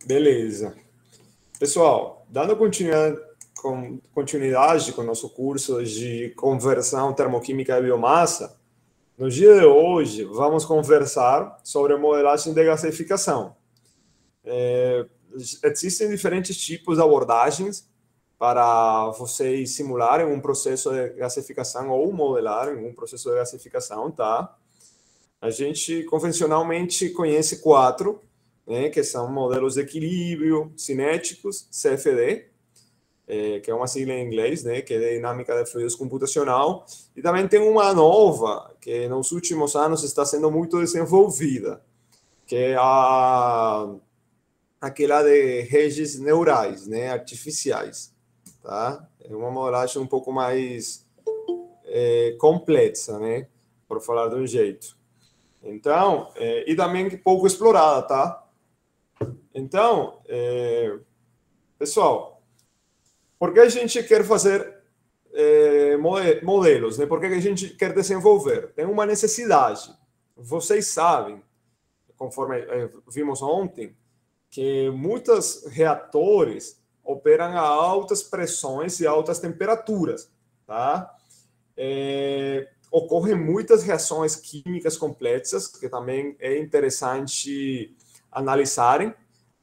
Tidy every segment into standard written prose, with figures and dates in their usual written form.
Beleza. Pessoal, dando continuidade com o nosso curso de conversão termoquímica de biomassa, no dia de hoje vamos conversar sobre a modelagem de gasificação. Existem diferentes tipos de abordagens para vocês simularem um processo de gasificação ou modelarem um processo de gasificação, tá? A gente convencionalmente conhece quatro, né, que são modelos de equilíbrio cinéticos, CFD, que é uma sigla em inglês, né, que é Dinâmica de Fluidos Computacional, e também tem uma nova, que nos últimos anos está sendo muito desenvolvida, que é aquela de redes neurais, né, artificiais, tá? É uma modelagem um pouco mais complexa, né, por falar de um jeito. Então, e também pouco explorada, tá? Então, pessoal, por que a gente quer fazer modelos, né? Por que a gente quer desenvolver? Tem uma necessidade. Vocês sabem, conforme vimos ontem, que muitos reatores operam a altas pressões e altas temperaturas, tá? Ocorrem muitas reações químicas complexas, que também é interessante analisarem,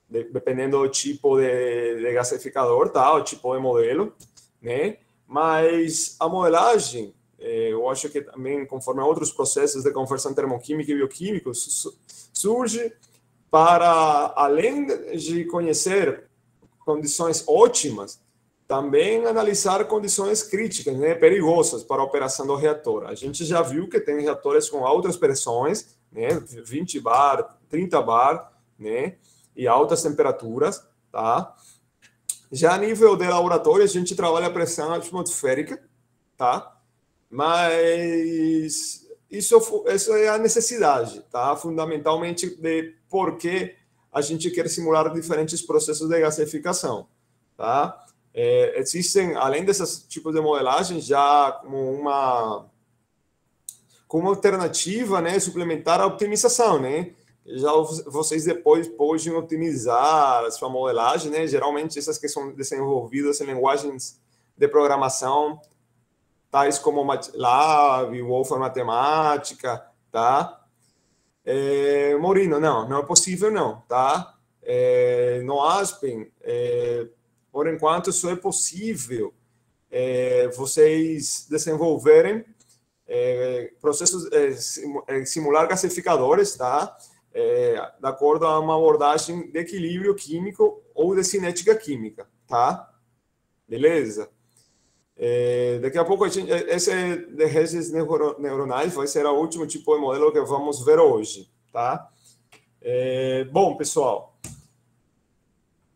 dependendo do tipo de gasificador, tá? O tipo de modelo, né? Mas a modelagem, eu acho que também, conforme outros processos de conversão termoquímica e bioquímicos, surge para, além de conhecer condições ótimas, também analisar condições críticas, né, perigosas para a operação do reator. A gente já viu que tem reatores com altas pressões, né, 20 bar, 30 bar, né, e altas temperaturas, tá? Já a nível de laboratório, a gente trabalha a pressão atmosférica, tá? Mas isso é a necessidade, tá? Fundamentalmente de por que a gente quer simular diferentes processos de gasificação, tá? Existem, além desses tipos de modelagem, já como alternativa, né, suplementar a optimização, né? Já vocês depois podem otimizar a sua modelagem, né? Geralmente essas que são desenvolvidas em linguagens de programação, tais como MATLAB, Wolfram Matemática, tá? Morino, não é possível não, tá? No Aspen, por enquanto, só é possível vocês desenvolverem processos, simular gasificadores, tá? De acordo a uma abordagem de equilíbrio químico ou de cinética química, tá? Beleza? Daqui a pouco, esse de redes neuronais vai ser o último tipo de modelo que vamos ver hoje, tá? Bom, pessoal,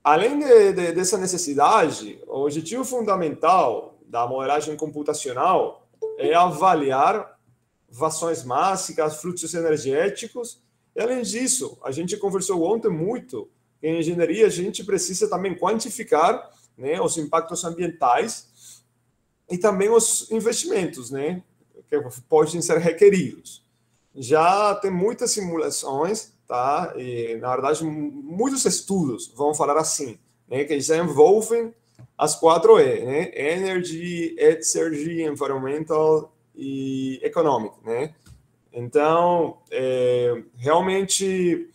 além dessa necessidade, o objetivo fundamental da modelagem computacional é avaliar vazões mássicas, fluxos energéticos. E, além disso, a gente conversou ontem muito que em engenharia a gente precisa também quantificar, né, os impactos ambientais e também os investimentos, né, que podem ser requeridos. Já tem muitas simulações, tá? E, na verdade, muitos estudos, vamos falar assim, né, que já envolvem as 4E, né? Energy, Exergy, Environmental e Economic, né? Então, realmente,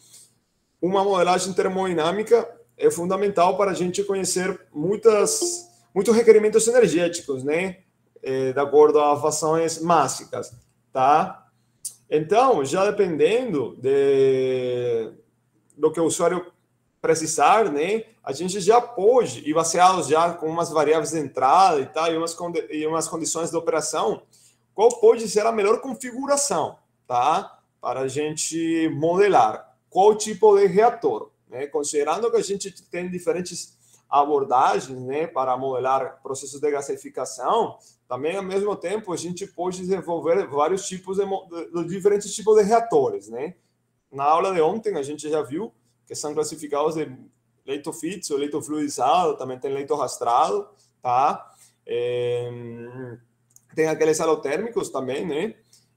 uma modelagem termodinâmica é fundamental para a gente conhecer muitos requerimentos energéticos, né? De acordo a vazões mássicas, tá? Então, já dependendo do que o usuário precisar, né, a gente já pode, e baseados já com umas variáveis de entrada e tal, e umas condições de operação, qual pode ser a melhor configuração, tá? Para a gente modelar qual tipo de reator, né? Considerando que a gente tem diferentes abordagens, né, para modelar processos de gasificação, também, ao mesmo tempo, a gente pode desenvolver vários tipos de diferentes tipos de reatores, né? Na aula de ontem, a gente já viu que são classificados de leito fixo, leito fluidizado, também tem leito rastrado, tá? Tem aqueles halotérmicos também, né?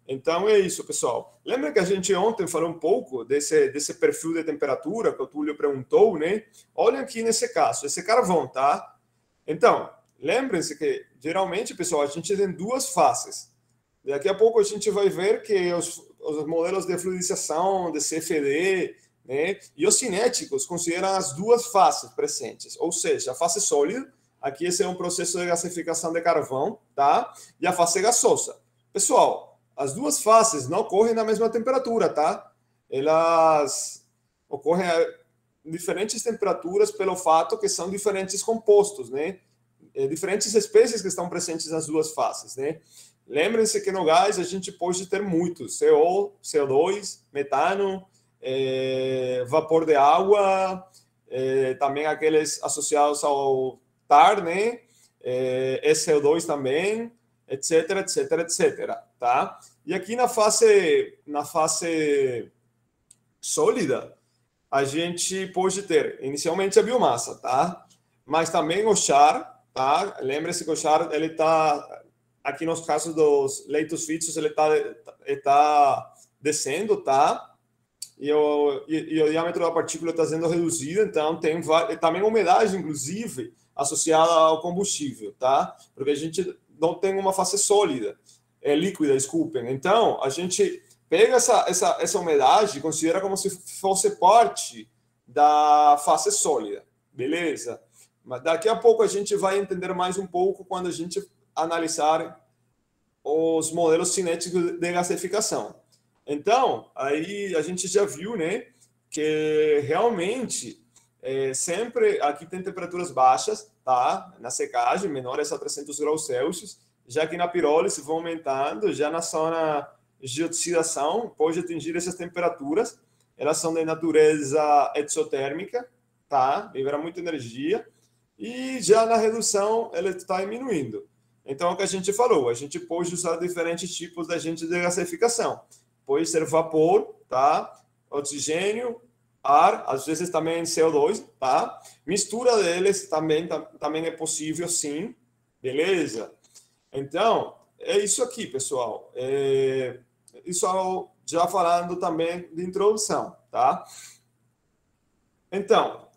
Então é isso, pessoal. Lembra que a gente ontem falou um pouco desse perfil de temperatura que o Túlio perguntou, né? Olha aqui nesse caso, esse carvão, tá? Então, lembrem-se que geralmente, pessoal, a gente tem duas faces. Daqui a pouco a gente vai ver que os modelos de fluidização, de CFD, né, e os cinéticos consideram as duas fases presentes, ou seja, a fase sólida, aqui esse é um processo de gasificação de carvão, tá? E a fase gasosa. Pessoal, as duas fases não ocorrem na mesma temperatura, tá? Elas ocorrem a diferentes temperaturas pelo fato que são diferentes compostos, né? Diferentes espécies que estão presentes nas duas fases, né? Lembrem-se que no gás a gente pode ter muitos, CO, CO2, metano, vapor de água, também aqueles associados ao TAR, né? SO2 também, etc, etc, etc, tá? E aqui na fase sólida, a gente pode ter inicialmente a biomassa, tá? Mas também o char, tá? Lembre-se que o char, ele está, aqui nos casos dos leitos fixos, ele está descendo, tá? E o diâmetro da partícula está sendo reduzido, então tem também umidade, inclusive, associada ao combustível, tá? Porque a gente não tem uma fase sólida, líquida, desculpem. Então, a gente pega essa umidade e considera como se fosse parte da fase sólida, beleza? Mas daqui a pouco a gente vai entender mais um pouco quando a gente analisar os modelos cinéticos de gasificação. Então, aí a gente já viu, né, que realmente sempre aqui tem temperaturas baixas, tá? Na secagem, menores a 300 graus Celsius, já que na pirólise vão aumentando, já na zona de oxidação pode atingir essas temperaturas, elas são de natureza exotérmica, tá? Libera muita energia, e já na redução ela está diminuindo. Então, o que a gente falou, a gente pode usar diferentes tipos de agentes de gasificação. Pode ser vapor, tá? Oxigênio, ar, às vezes também CO2, tá? Mistura deles também é possível, sim. Beleza? Então, é isso aqui, pessoal. Isso já falando também de introdução, tá? Então,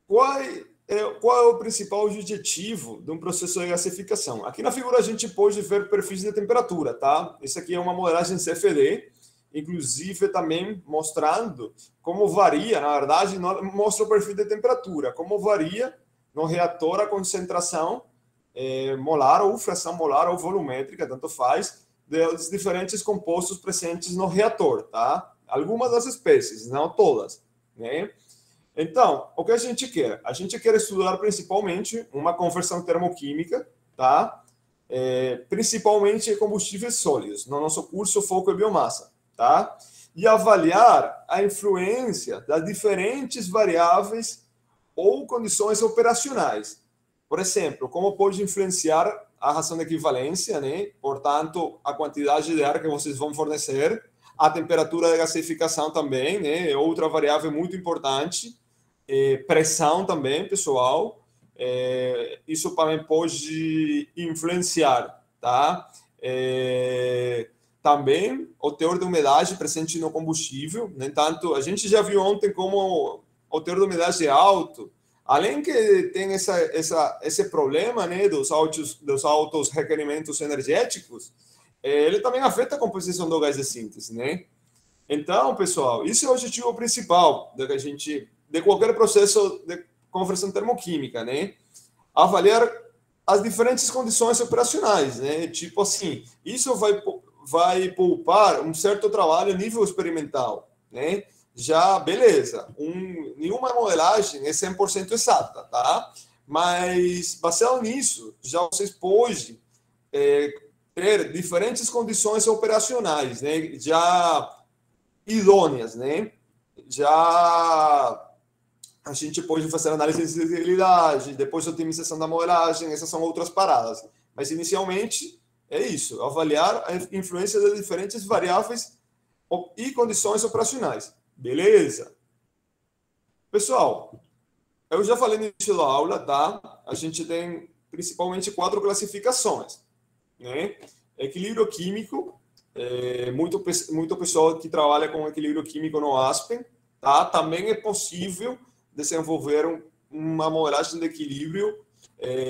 qual é o principal objetivo de um processo de gasificação? Aqui na figura a gente pode ver perfis de temperatura, tá? Isso aqui é uma modelagem CFD, inclusive também mostrando como varia, na verdade, mostra o perfil de temperatura, como varia no reator a concentração molar ou fração molar ou volumétrica, tanto faz, dos diferentes compostos presentes no reator, tá? Algumas das espécies, não todas, né? Então, o que a gente quer? A gente quer estudar principalmente uma conversão termoquímica, tá? Principalmente combustíveis sólidos. No nosso curso, o foco é biomassa, tá? E avaliar a influência das diferentes variáveis ou condições operacionais. Por exemplo, como pode influenciar a razão de equivalência, né? Portanto, a quantidade de ar que vocês vão fornecer, a temperatura de gasificação também, né? É outra variável muito importante. Pressão também, pessoal. Isso também pode influenciar, tá? Também o teor de umidade presente no combustível. No entanto, a gente já viu ontem como o teor de umidade é alto, além que tem esse problema, né, dos altos requerimentos energéticos, ele também afeta a composição do gás de síntese, né? Então, pessoal, isso é o objetivo principal de qualquer processo de conversão termoquímica, né? Avaliar as diferentes condições operacionais, né? Tipo assim, isso vai poupar um certo trabalho a nível experimental, né? Já, beleza, nenhuma modelagem é 100% exata, tá? Mas, baseado nisso, já vocês podem ter diferentes condições operacionais, né? Já idôneas, né? Já a gente pode fazer análise de sensibilidade, depois otimização da modelagem, essas são outras paradas. Mas, inicialmente, é isso, avaliar a influência das diferentes variáveis e condições operacionais. Beleza? Pessoal, eu já falei no início da aula, tá? A gente tem principalmente 4 classificações, né? Equilíbrio químico, muito pessoal que trabalha com equilíbrio químico no Aspen, tá? Também é possível desenvolver uma modelagem de equilíbrio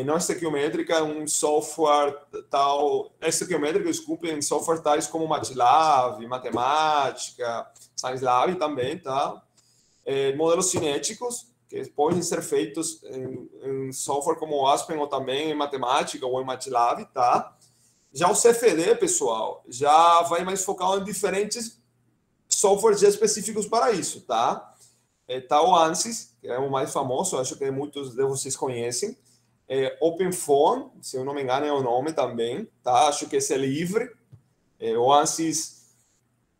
não estequiométrica, um software tal, estequiométrica, desculpe, em software tais como MATLAB, Matemática, ScienceLab também, tá? Modelos cinéticos, que podem ser feitos em software como o Aspen ou também em Matemática ou em MATLAB, tá? Já o CFD, pessoal, já vai mais focado em diferentes softwares já específicos para isso, tá? Tá o ANSYS, que é o mais famoso, acho que muitos de vocês conhecem. OpenFOAM, se eu não me engano é o nome também, tá? Acho que esse é livre. O ANSYS,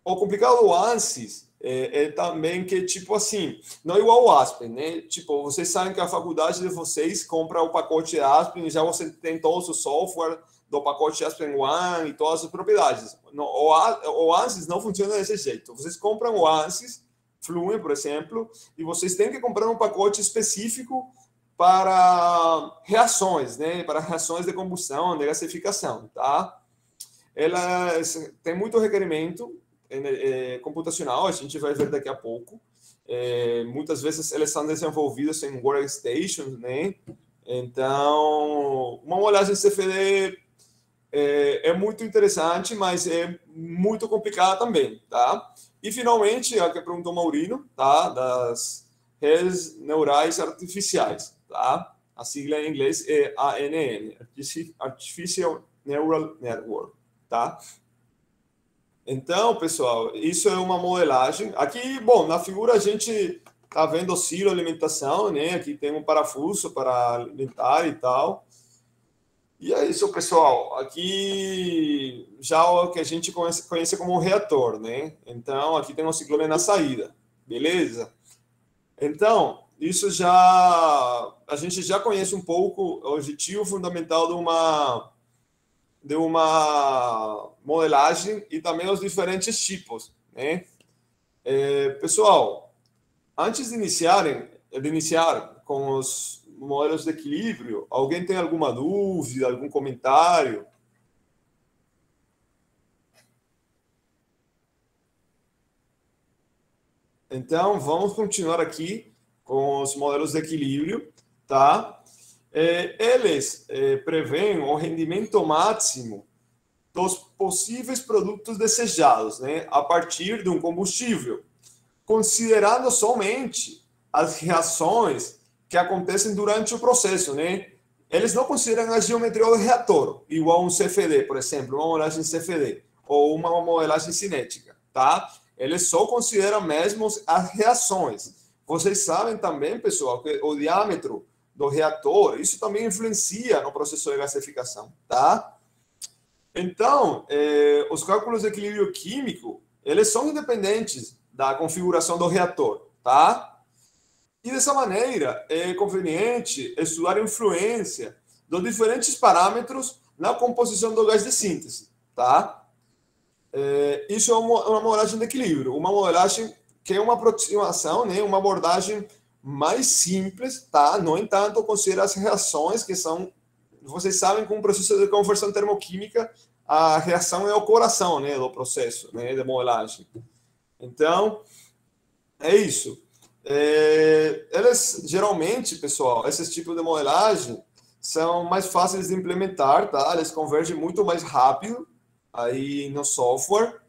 o complicado do ANSYS é também que, tipo assim, não é igual ao Aspen, né? Tipo, vocês sabem que a faculdade de vocês compra o pacote Aspen e já você tem todos os software do pacote Aspen One e todas as propriedades. O ANSYS não funciona desse jeito. Vocês compram o ANSYS Fluent, por exemplo, e vocês têm que comprar um pacote específico para reações, né? Para reações de combustão, de gasificação, tá? Ela tem muito requerimento computacional, a gente vai ver daqui a pouco. Muitas vezes elas são desenvolvidas em workstations, né? Então, uma modelagem CFD é muito interessante, mas é muito complicada também, tá? E, finalmente, a que perguntou o Maurino, tá? Das redes neurais artificiais, tá? A sigla em inglês é ANN, Artificial Neural Network, tá? Então, pessoal, isso é uma modelagem. Aqui, bom, na figura a gente tá vendo o silo alimentação, né? Aqui tem um parafuso para alimentar e tal. E é isso, pessoal. Aqui já o que a gente conhece como reator, né? Então, aqui tem um ciclone na saída, beleza? Então, isso já a gente já conhece um pouco o objetivo fundamental de uma modelagem e também os diferentes tipos, né? Pessoal, antes de iniciar com os modelos de equilíbrio, alguém tem alguma dúvida, algum comentário? Então, vamos continuar aqui com os modelos de equilíbrio, tá? Eles prevêem o rendimento máximo dos possíveis produtos desejados, né, a partir de um combustível, considerando somente as reações que acontecem durante o processo, né? Eles não consideram a geometria do reator, igual um CFD, por exemplo, uma modelagem CFD, ou uma modelagem cinética, tá? Eles só consideram mesmo as reações. Vocês sabem também, pessoal, que o diâmetro do reator, isso também influencia no processo de gasificação, tá? Então, os cálculos de equilíbrio químico, eles são independentes da configuração do reator, tá? E dessa maneira, é conveniente estudar a influência dos diferentes parâmetros na composição do gás de síntese, tá? Isso é uma modelagem de equilíbrio, uma modelagem que é uma aproximação, né, uma abordagem mais simples, tá? No entanto, considera as reações que são, vocês sabem, com o processo de conversão termoquímica, a reação é o coração, né, do processo, né, de modelagem. Então, é isso. Eles, geralmente, pessoal, esses tipos de modelagem são mais fáceis de implementar, tá? Eles convergem muito mais rápido aí no software,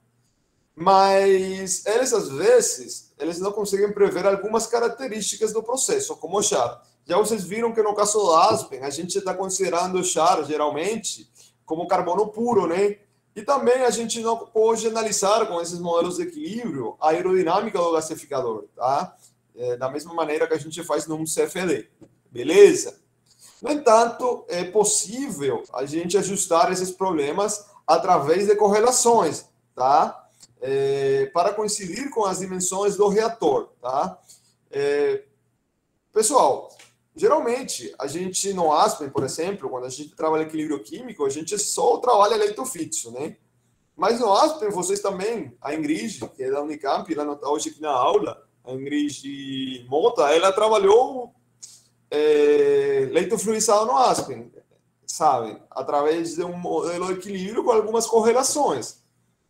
mas eles, às vezes, eles não conseguem prever algumas características do processo, como o char. Já vocês viram que no caso do Aspen, a gente está considerando o char, geralmente, como carbono puro, né? E também a gente não pode analisar com esses modelos de equilíbrio a aerodinâmica do gasificador, tá? Da mesma maneira que a gente faz num CFD, beleza? No entanto, é possível a gente ajustar esses problemas através de correlações, tá? Para coincidir com as dimensões do reator, tá? Pessoal, geralmente, a gente no Aspen, por exemplo, quando a gente trabalha equilíbrio químico, a gente só trabalha leito fixo, né? Mas no Aspen, vocês também, a Ingrid, que é da Unicamp, ela não está hoje aqui na aula, a Ingrid Mota, ela trabalhou leito fluidiçado no Aspen, sabe? Através de um modelo de equilíbrio com algumas correlações.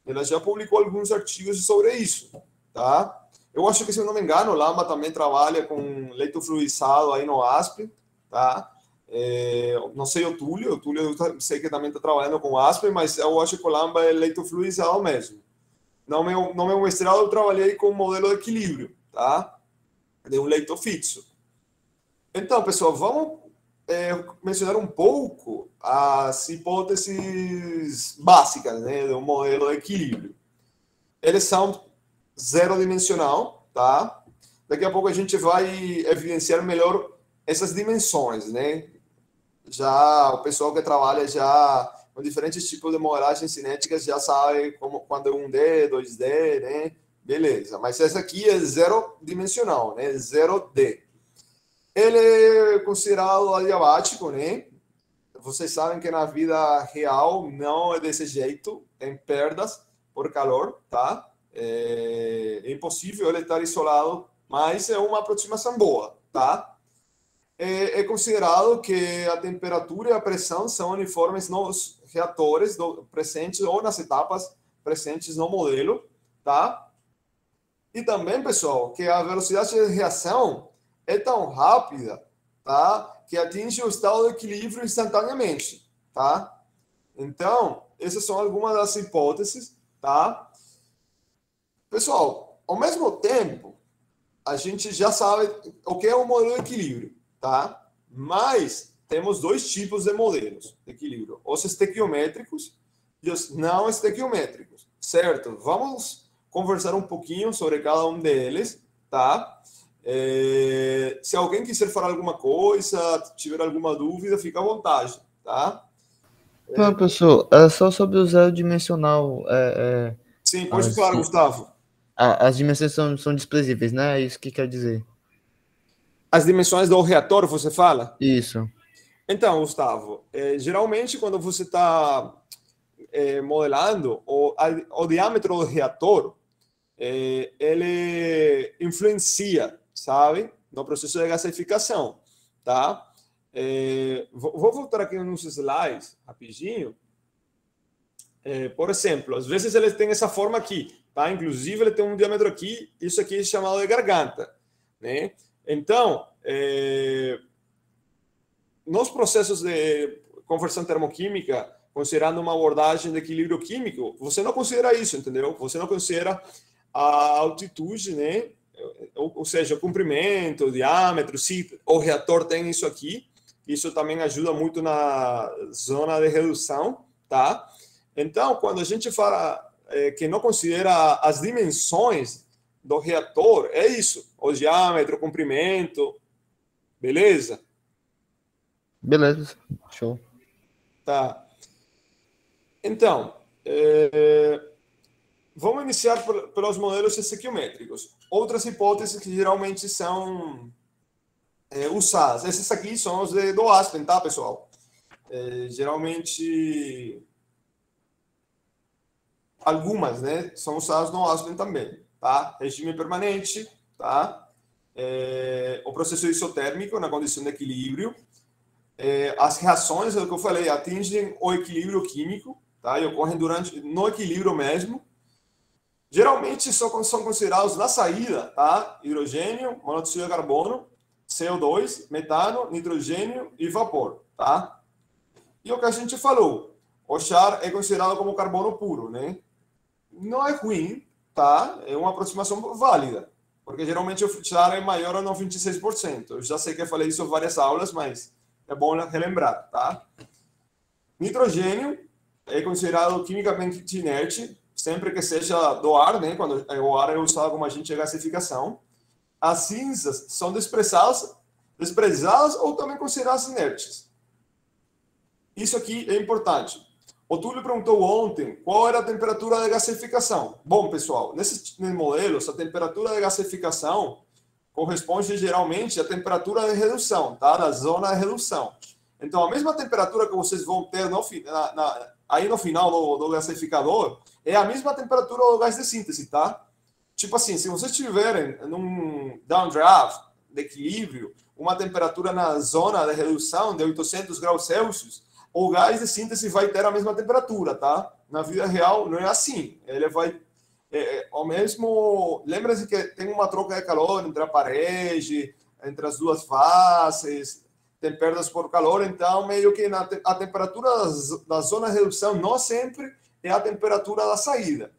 ela já publicou alguns artigos sobre isso, tá? Eu acho que, se eu não me engano, o Lamba também trabalha com leito fluidizado aí no ASP, tá? Não sei o Túlio eu sei que também está trabalhando com ASP, mas eu acho que o Lamba é leito fluidizado mesmo. No meu mestrado eu trabalhei com um modelo de equilíbrio, tá? De um leito fixo. Então, pessoal, vamos mencionar um pouco as hipóteses básicas, né, do modelo de equilíbrio. Eles são zero dimensional, tá? Daqui a pouco a gente vai evidenciar melhor essas dimensões, né? Já o pessoal que trabalha já com diferentes tipos de modelagens cinéticas já sabe como, quando é 1D, 2D, né? Beleza, mas essa aqui é zero dimensional, né? 0D. Ele é considerado adiabático, né? Vocês sabem que na vida real não é desse jeito, tem perdas por calor, tá? É impossível ele estar isolado, mas é uma aproximação boa, tá? É considerado que a temperatura e a pressão são uniformes nos reatores presentes ou nas etapas presentes no modelo, tá? E também, pessoal, que a velocidade de reação é tão rápida, tá? Que atinge o estado de equilíbrio instantaneamente, tá? Então, essas são algumas das hipóteses, tá? Pessoal, ao mesmo tempo, a gente já sabe o que é um modelo de equilíbrio, tá? Mas temos dois tipos de modelos de equilíbrio: os estequiométricos e os não estequiométricos, certo? Vamos conversar um pouquinho sobre cada um deles, tá? Se alguém quiser falar alguma coisa, tiver alguma dúvida, fica à vontade, tá? Não, professor, só sobre o zero dimensional. Sim, pode falar, Gustavo. As dimensões são desprezíveis, né? É isso que quer dizer. As dimensões do reator, você fala? Isso. Então, Gustavo, geralmente quando você está modelando, o diâmetro do reator, ele influencia, sabe, no processo de gasificação, tá? Vou voltar aqui nos slides, rapidinho. Por exemplo, às vezes ele tem essa forma aqui, tá? Inclusive ele tem um diâmetro aqui, isso aqui é chamado de garganta, né? Então, nos processos de conversão termoquímica, considerando uma abordagem de equilíbrio químico, você não considera isso, entendeu? Você não considera a altitude, né? Ou seja, o comprimento, o diâmetro, se o reator tem isso aqui, isso também ajuda muito na zona de redução, tá? Então, quando a gente fala que não considera as dimensões do reator, é isso: o diâmetro, o comprimento, beleza? Beleza, show. Tá. Então, vamos iniciar pelos modelos estequiométricos. Outras hipóteses que geralmente são usadas. Essas aqui são os do Aspen, tá, pessoal? Geralmente, algumas, né, são usadas no Aspen também, tá? Regime permanente, tá? O processo isotérmico na condição de equilíbrio. As reações, é o que eu falei, atingem o equilíbrio químico, tá? E ocorrem no equilíbrio mesmo. Geralmente são considerados na saída, tá? Hidrogênio, monóxido de carbono, CO2, metano, nitrogênio e vapor, tá? E o que a gente falou, o char é considerado como carbono puro, né? Não é ruim, tá? É uma aproximação válida, porque geralmente o char é maior a 96%. Eu já sei que eu falei isso em várias aulas, mas é bom relembrar, tá? Nitrogênio é considerado quimicamente inerte, sempre que seja do ar, né? Quando o ar é usado como agente de gasificação. As cinzas são desprezadas ou também consideradas inertes. Isso aqui é importante. O Túlio perguntou ontem qual era a temperatura de gasificação. Bom, pessoal, nesses modelos, a temperatura de gasificação corresponde geralmente à temperatura de redução, tá? Da zona de redução. Então, a mesma temperatura que vocês vão ter aí no final do gasificador é a mesma temperatura do gás de síntese, tá? Tipo assim, se vocês tiverem num downdraft de equilíbrio, uma temperatura na zona de redução de 800 graus Celsius, o gás de síntese vai ter a mesma temperatura, tá? Na vida real não é assim. Ele vai ao mesmo... Lembra-se que tem uma troca de calor entre a parede, entre as duas faces, tem perdas por calor, então meio que a temperatura da zona de redução não sempre é a temperatura da saída.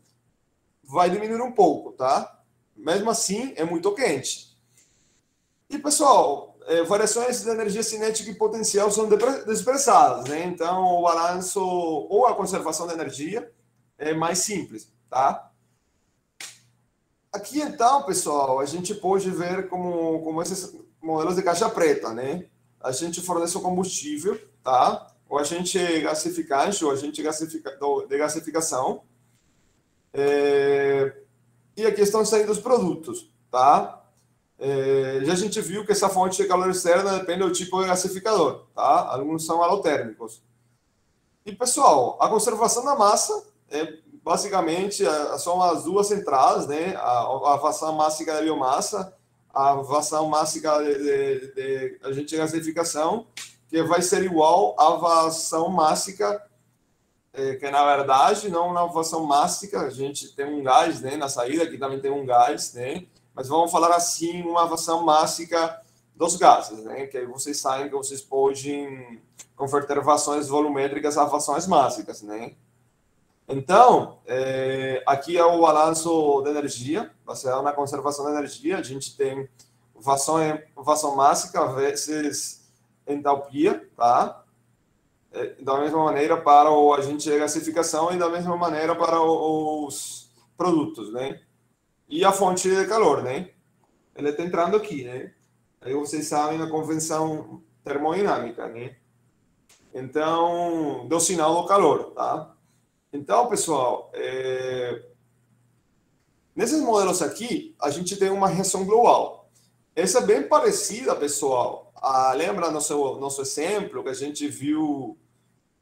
Vai diminuir um pouco, tá? Mesmo assim, é muito quente. E, pessoal, variações de energia cinética e potencial são desprezzadas, né? Então, o balanço ou a conservação de energia é mais simples, tá? Aqui, então, pessoal, a gente pode ver como esses modelos de caixa preta, né? A gente fornece o combustível, tá? O agente gasificante, o agente de gasificação. E aqui estão saindo os produtos, tá? Já a gente viu que essa fonte de calor externa depende do tipo de gasificador, tá? Alguns são halotérmicos. E, pessoal, a conservação da massa basicamente são as duas entradas, né? A vazão mássica da biomassa, a vazão mássica de agente de gasificação, que vai ser igual à vazão mássica, que na verdade não na vazão mássica, a gente tem um gás, né, na saída, aqui também tem um gás, né? Mas vamos falar assim, uma vazão mássica dos gases, né? Que aí vocês sabem que vocês podem converter vazões volumétricas a vazões mássicas, né? Então, aqui é o balanço de energia, baseado na conservação de energia. A gente tem vazão mássica vezes entalpia, tá? Da mesma maneira para o agente de gasificação e da mesma maneira para os produtos, né? E a fonte de calor, né? Ele está entrando aqui, né? Aí vocês sabem a convenção termodinâmica, né? Então, do sinal do calor, tá? Então, pessoal, nesses modelos aqui, a gente tem uma reação global. Essa é bem parecida, pessoal. Lembra nosso exemplo que a gente viu,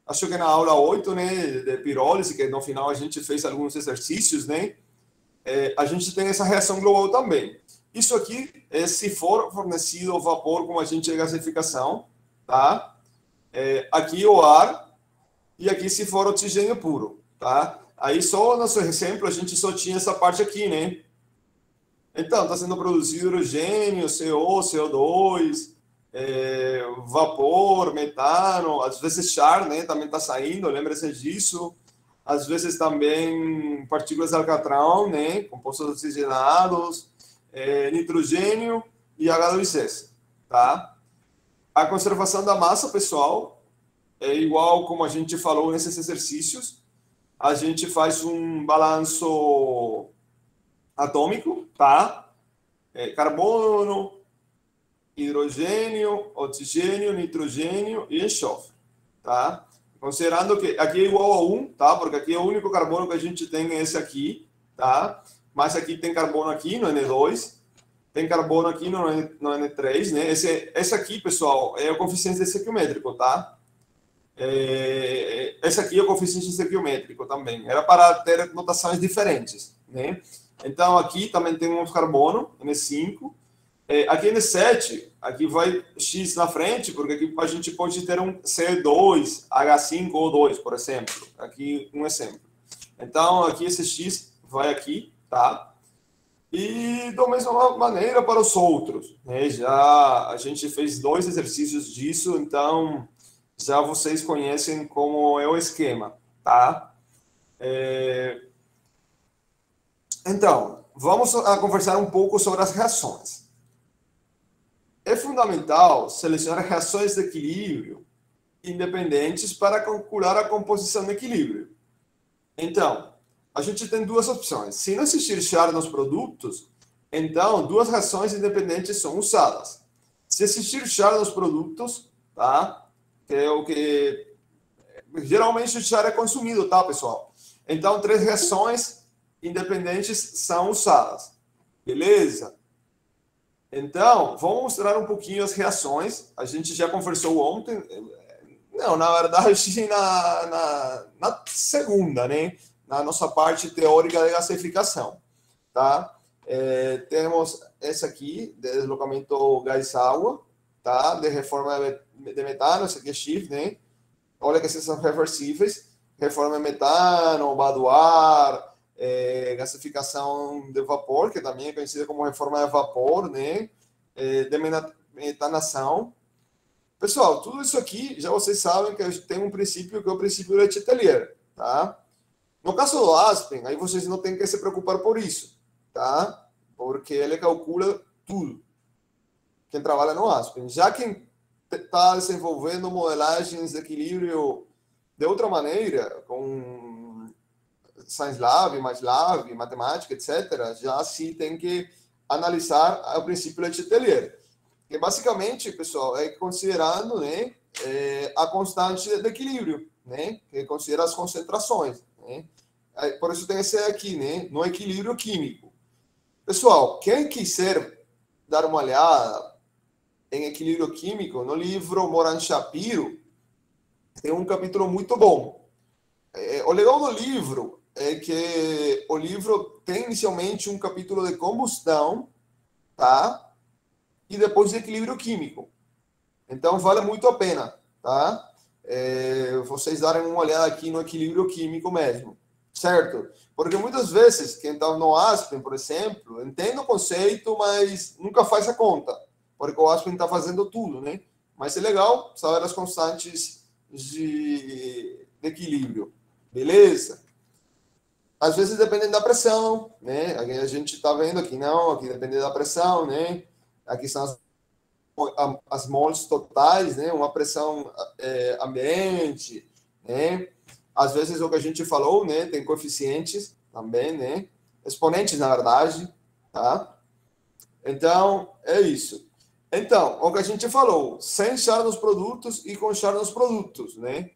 acho que na aula 8, né, de pirólise, que no final a gente fez alguns exercícios, né? A gente tem essa reação global também. Isso aqui é se for fornecido vapor com agente de gasificação, tá? Aqui o ar, e aqui se for oxigênio puro, tá? Aí só no nosso exemplo a gente só tinha essa parte aqui, né? Então, está sendo produzido hidrogênio, CO, CO2, vapor, metano, às vezes char, né? Também está saindo, lembra-se disso. Às vezes também partículas de alcatrão, né? Compostos oxigenados, nitrogênio e H2S, tá? A conservação da massa, pessoal, é igual como a gente falou nesses exercícios. A gente faz um balanço atômico, tá? Carbono, hidrogênio, oxigênio, nitrogênio e enxofre, tá? Considerando que aqui é igual a 1, tá? Porque aqui é o único carbono que a gente tem é esse aqui, tá? Mas aqui tem carbono aqui no N2, tem carbono aqui no N3, né? Esse aqui, pessoal, é o coeficiente estequiométrico, tá? Esse aqui é o coeficiente estequiométrico também. Era para ter notações diferentes, né? Então, aqui também tem um carbono, N5. Aqui N7, aqui vai X na frente, porque aqui a gente pode ter um C2, H5 ou 2, por exemplo. Aqui um exemplo. Então, aqui esse X vai aqui, tá? E da mesma maneira para os outros, né? Já a gente fez 2 exercícios disso, então já vocês conhecem como é o esquema, tá? Então, vamos conversar um pouco sobre as reações. É fundamental selecionar reações de equilíbrio independentes para calcular a composição de equilíbrio. Então, a gente tem duas opções. Se não existir char nos produtos, então duas reações independentes são usadas. Se existir char nos produtos, tá? Que é o que geralmente o char é consumido, tá, pessoal? Então, 3 reações independentes são usadas. Beleza? Então, vamos mostrar um pouquinho as reações. A gente já conversou ontem. Não, na verdade, na segunda, né? Na nossa parte teórica de gasificação, tá? Temos essa aqui, de deslocamento gás-água, tá? De reforma de metano, esse aqui é Schiff, né? olha que esses são reversíveis, reforma metano, Badoar, gasificação de vapor, que também é conhecida como reforma de vapor, né? Demetanação. Pessoal, tudo isso aqui, já vocês sabem que tem um princípio que é o princípio de Letelier, tá? No caso do Aspen, aí vocês não têm que se preocupar por isso, tá? Porque ele calcula tudo. Quem trabalha no Aspen. Já quem está desenvolvendo modelagens de equilíbrio de outra maneira, com ScienceLab, MATLAB, matemática, etc., já se tem que analisar o princípio de Letelier. Que basicamente, pessoal, é considerando, né, a constante de equilíbrio, né, que considera as concentrações, né? Por isso tem esse aqui, né, no equilíbrio químico. Pessoal, quem quiser dar uma olhada em equilíbrio químico, no livro Moran Shapiro, tem um capítulo muito bom. O legal do livro é que o livro tem inicialmente um capítulo de combustão, tá? E depois de equilíbrio químico. Então, vale muito a pena, tá? Vocês darem uma olhada aqui no equilíbrio químico mesmo, certo? Porque muitas vezes, quem está no Aspen, por exemplo, entende o conceito, mas nunca faz a conta, porque o Aspen está fazendo tudo, né? Mas é legal saber as constantes de equilíbrio, beleza? Às vezes dependem da pressão, né? Aqui a gente está vendo aqui, não, aqui depende da pressão, né? Aqui são as mols totais, né? Uma pressão ambiente, né? Às vezes o que a gente falou, né? Tem coeficientes também, né? Exponentes, na verdade, tá? Então, é isso. Então, o que a gente falou, sem char nos produtos e com char nos produtos, né?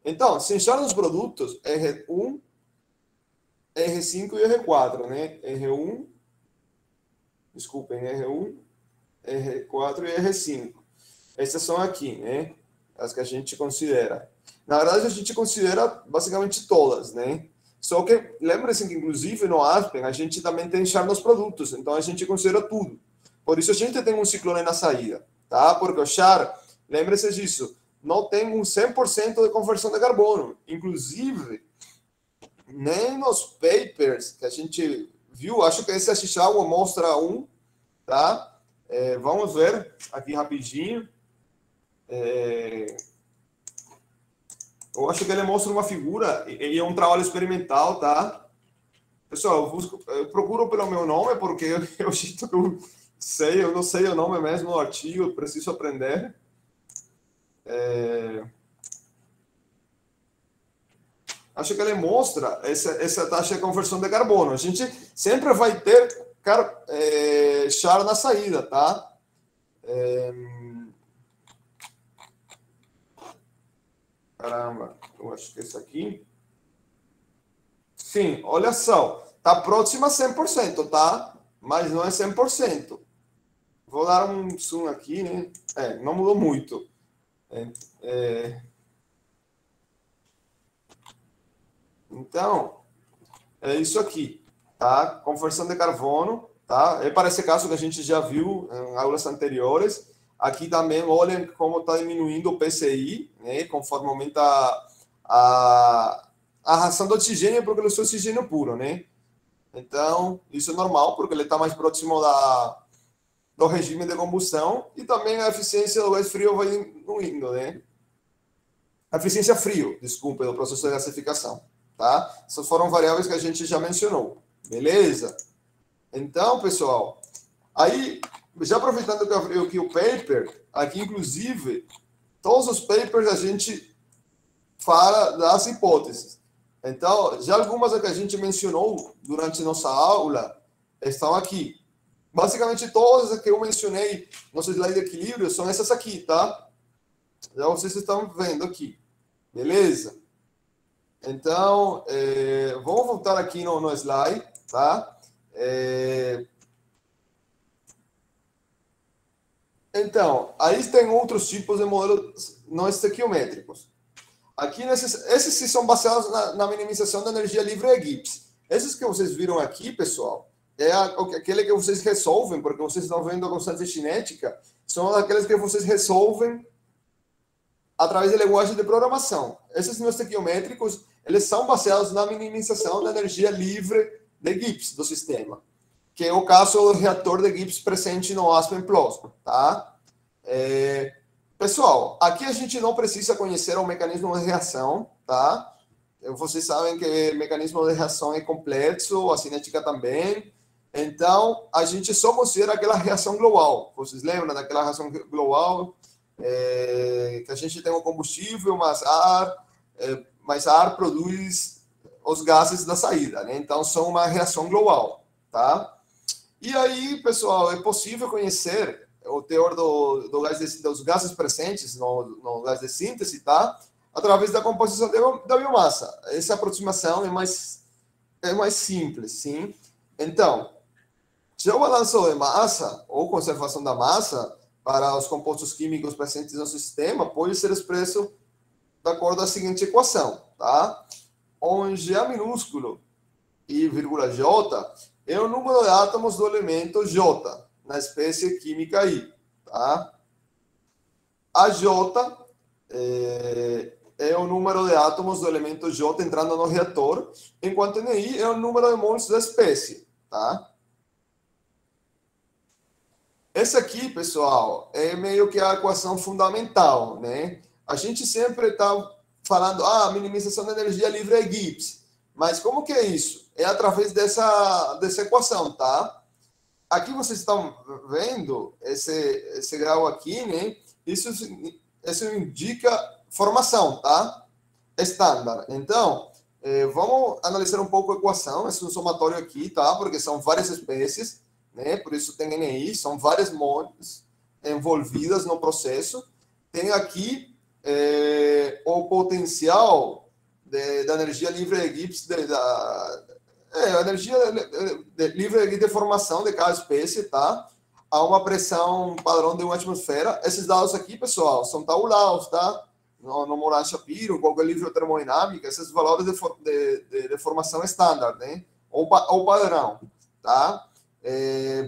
Então, sem char nos produtos, R1, R5 e R4, né? R1, desculpem, R1, R4 e R5. Essas são aqui, né? As que a gente considera. Na verdade, a gente considera basicamente todas, né? Só que, lembre-se que, inclusive, no Aspen, a gente também tem char nos produtos. Então, a gente considera tudo. Por isso, a gente tem um ciclone na saída, tá? Porque o char, lembre-se disso, não tem um 100% de conversão de carbono. Inclusive, nem nos papers que a gente viu, acho que esse Ashizawa mostra um, tá? Vamos ver aqui rapidinho. Eu acho que ele mostra uma figura e é um trabalho experimental, tá? Pessoal, eu procuro pelo meu nome porque eu sinto que eu não sei o nome mesmo do artigo, eu preciso aprender. Acho que ele mostra essa taxa de conversão de carbono. A gente sempre vai ter char na saída, tá? Caramba, eu acho que esse aqui. Sim, olha só. Está próximo a 100%, tá? Mas não é 100%. Vou dar um zoom aqui, né? Não mudou muito. Então, é isso aqui, tá? Conversão de carbono, tá? É para esse caso que a gente já viu em aulas anteriores. Aqui também, olhem como está diminuindo o PCI, né? Conforme aumenta a ração do oxigênio, porque ele é oxigênio puro, né? Então, isso é normal, porque ele está mais próximo do regime de combustão e também a eficiência do gás frio vai diminuindo, né? A eficiência frio, desculpa, do processo de gasificação, tá? Essas foram variáveis que a gente já mencionou, beleza? Então, pessoal, aí, já aproveitando que eu abri aqui o paper, aqui, inclusive, todos os papers a gente fala das hipóteses. Então, já algumas que a gente mencionou durante nossa aula estão aqui. Basicamente, todas as que eu mencionei no slide de equilíbrio são essas aqui, tá? Já vocês estão vendo aqui. Beleza? Então, vamos voltar aqui no slide, tá? Então, aí tem outros tipos de modelos não estequiométricos. Aqui, esses sim são baseados na minimização da energia livre de Gibbs. Esses que vocês viram aqui, pessoal, aquele que vocês resolvem, porque vocês estão vendo a constante cinética, são aqueles que vocês resolvem através de linguagem de programação. Esses sistemas estequiométricos, eles são baseados na minimização da energia livre de Gibbs do sistema, que é o caso do reator de Gibbs presente no Aspen Plus, tá? Pessoal, aqui a gente não precisa conhecer o mecanismo de reação, tá? Vocês sabem que o mecanismo de reação é complexo, a cinética também. Então, a gente só considera aquela reação global. Vocês lembram daquela reação global? Que a gente tem um combustível, mas ar produz os gases da saída, né? Então, são uma reação global, tá? E aí, pessoal, é possível conhecer o teor dos gases presentes no gás de síntese, tá? Através da composição da biomassa. Essa aproximação é mais simples, sim? Então, já o balanço de massa ou conservação da massa para os compostos químicos presentes no sistema pode ser expresso de acordo com a seguinte equação, tá? Onde G minúsculo e vírgula J é o número de átomos do elemento J na espécie química I, tá? A J é o número de átomos do elemento J entrando no reator, enquanto NI é o número de mols da espécie, tá? Essa aqui, pessoal, é meio que a equação fundamental, né? A gente sempre está falando, minimização da energia livre é Gibbs. Mas como que é isso? É através dessa equação, tá? Aqui vocês estão vendo esse grau aqui, né? Isso indica formação, tá? Estándar. Então, vamos analisar um pouco a equação. Esse é um somatório aqui, tá? Porque são várias espécies, né? Por isso tem NI, são várias mols envolvidas no processo. Tem aqui o potencial da energia livre de Gibbs, a energia livre de formação de cada espécie, tá? A uma pressão padrão de uma atmosfera. Esses dados aqui, pessoal, são tabulados, tá? No Moran Shapiro, qualquer livro de termodinâmica, esses valores de formação estándar, né? Ou padrão, tá?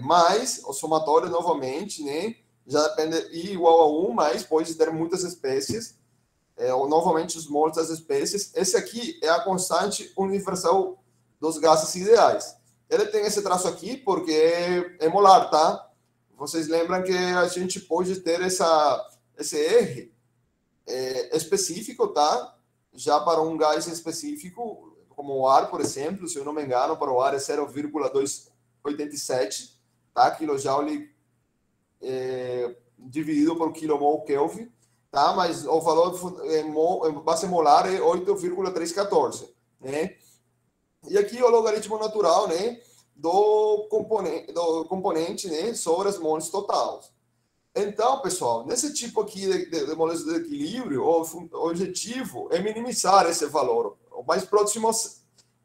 Mas o somatório, novamente, né? Já depende, I igual a 1, mas pode ter muitas espécies, ou novamente os mols das espécies. Esse aqui é a constante universal dos gases ideais. Ele tem esse traço aqui porque é molar, tá? Vocês lembram que a gente pode ter esse R específico, tá? Já para um gás específico, como o ar, por exemplo, se eu não me engano, para o ar é 0,287, tá? Kilojoule dividido por kilomol Kelvin, tá? Mas o valor base molar é 8,314, né? E aqui o logaritmo natural, né, do componente, né, sobre as mols totais. Então, pessoal, nesse tipo aqui de moléculas de equilíbrio, o objetivo é minimizar esse valor, o mais próximo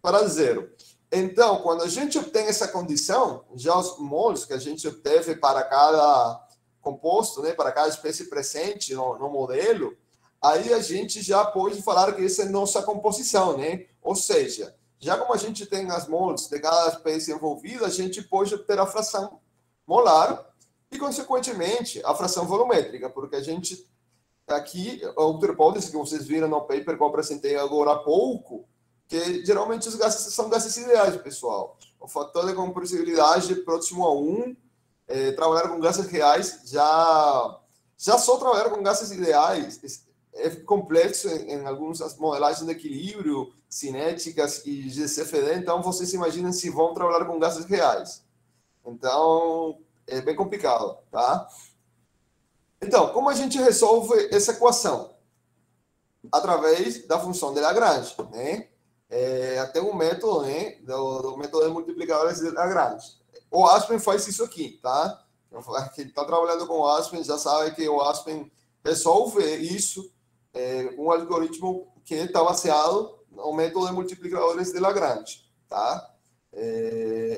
para zero. Então, quando a gente obtém essa condição, já os mols que a gente obteve para cada composto, né, para cada espécie presente no modelo, aí a gente já pode falar que essa é a nossa composição, né? Ou seja, já como a gente tem as mols de cada espécie envolvida, a gente pode obter a fração molar e, consequentemente, a fração volumétrica, porque a gente, aqui, a outra hipótese que vocês viram no paper que eu apresentei agora há pouco, que geralmente os gases são gases ideais, pessoal. O fator de compressibilidade próximo a 1, trabalhar com gases reais, já só trabalhar com gases ideais é complexo em algumas modelagens de equilíbrio, cinéticas e GCFD, então vocês imaginam se vão trabalhar com gases reais. Então, é bem complicado, tá? Então, como a gente resolve essa equação? Através da função de Lagrange, né? Até um método, né? Do método de multiplicadores de Lagrange. O Aspen faz isso aqui, tá? Quem está trabalhando com o Aspen já sabe que o Aspen resolve isso com um algoritmo que está baseado no método de multiplicadores de Lagrange, tá?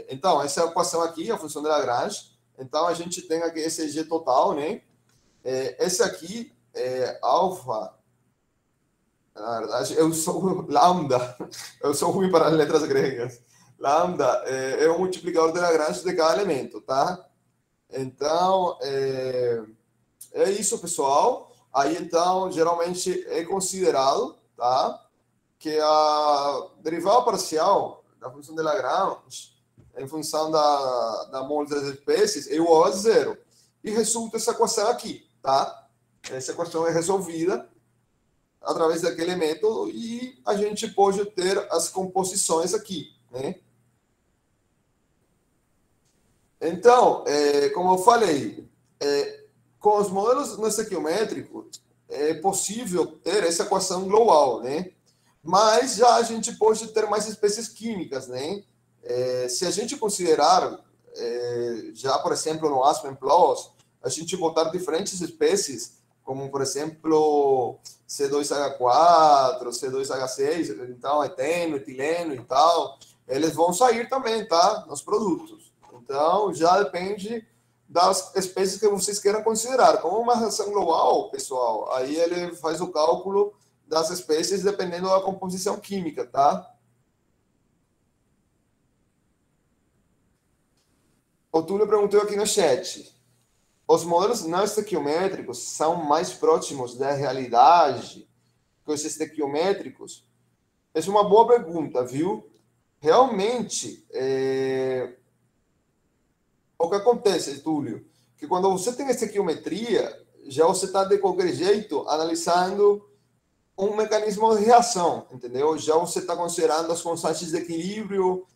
Então, essa é a equação aqui, a função de Lagrange. Então, a gente tem aqui esse G total, né? Esse aqui é alfa. Na verdade, eu sou lambda. Eu sou ruim para as letras gregas. Lambda é o multiplicador de Lagrange de cada elemento, tá? Então, é isso, pessoal. aí então geralmente é considerado, tá, que a derivada parcial da função de Lagrange em função da mole das espécies é igual a zero. E resulta essa equação aqui, tá? Essa equação é resolvida através daquele método e a gente pode ter as composições aqui, né? Então, como eu falei, com os modelos não estequiométricos, é possível ter essa equação global, né? Mas já a gente pode ter mais espécies químicas, né? Se a gente considerar, já, por exemplo, no Aspen Plus, a gente botar diferentes espécies, como, por exemplo, C2H4, C2H6, então, eteno, etileno e tal, eles vão sair também, tá? Nos produtos. Então, já depende das espécies que vocês queiram considerar. Como uma reação global, pessoal, aí ele faz o cálculo das espécies dependendo da composição química, tá? O Túlio perguntou aqui no chat. Os modelos não estequiométricos são mais próximos da realidade que os estequiométricos? Essa é uma boa pergunta, viu? Realmente, o que acontece, Túlio, que quando você tem estequiometria, já você está de qualquer jeito analisando um mecanismo de reação, entendeu? Já você está considerando as constantes de equilíbrio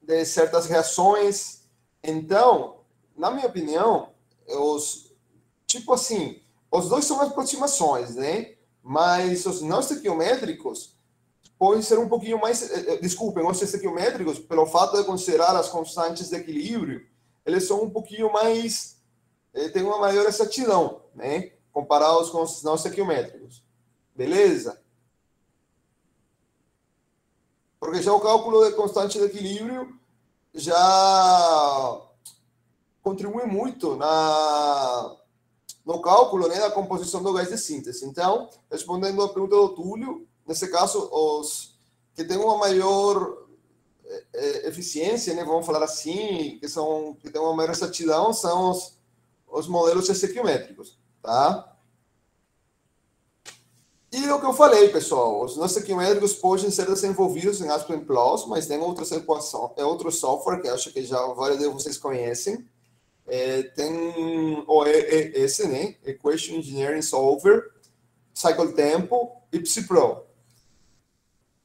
de certas reações. Então, na minha opinião, tipo assim, os dois são aproximações, né? Mas os não estequiométricos podem ser um pouquinho mais, desculpem, os estequiométricos, pelo fato de considerar as constantes de equilíbrio, eles são um pouquinho mais, têm uma maior exatidão, né? Comparados com os não estequiométricos. Beleza? Porque já o cálculo de constante de equilíbrio já contribui muito no cálculo, né, da composição do gás de síntese. Então, respondendo a pergunta do Túlio, nesse caso, os que têm uma maior eficiência, né, vamos falar assim, que têm uma maior exatidão, são os modelos estequiométricos, tá? E o que eu falei, pessoal, os nossos estequiométricos podem ser desenvolvidos em Aspen Plus, mas tem outro software que acho que já vários de vocês conhecem. Tem o esse, né? Equation Engineering Solver, Cycle Tempo e PsyPro.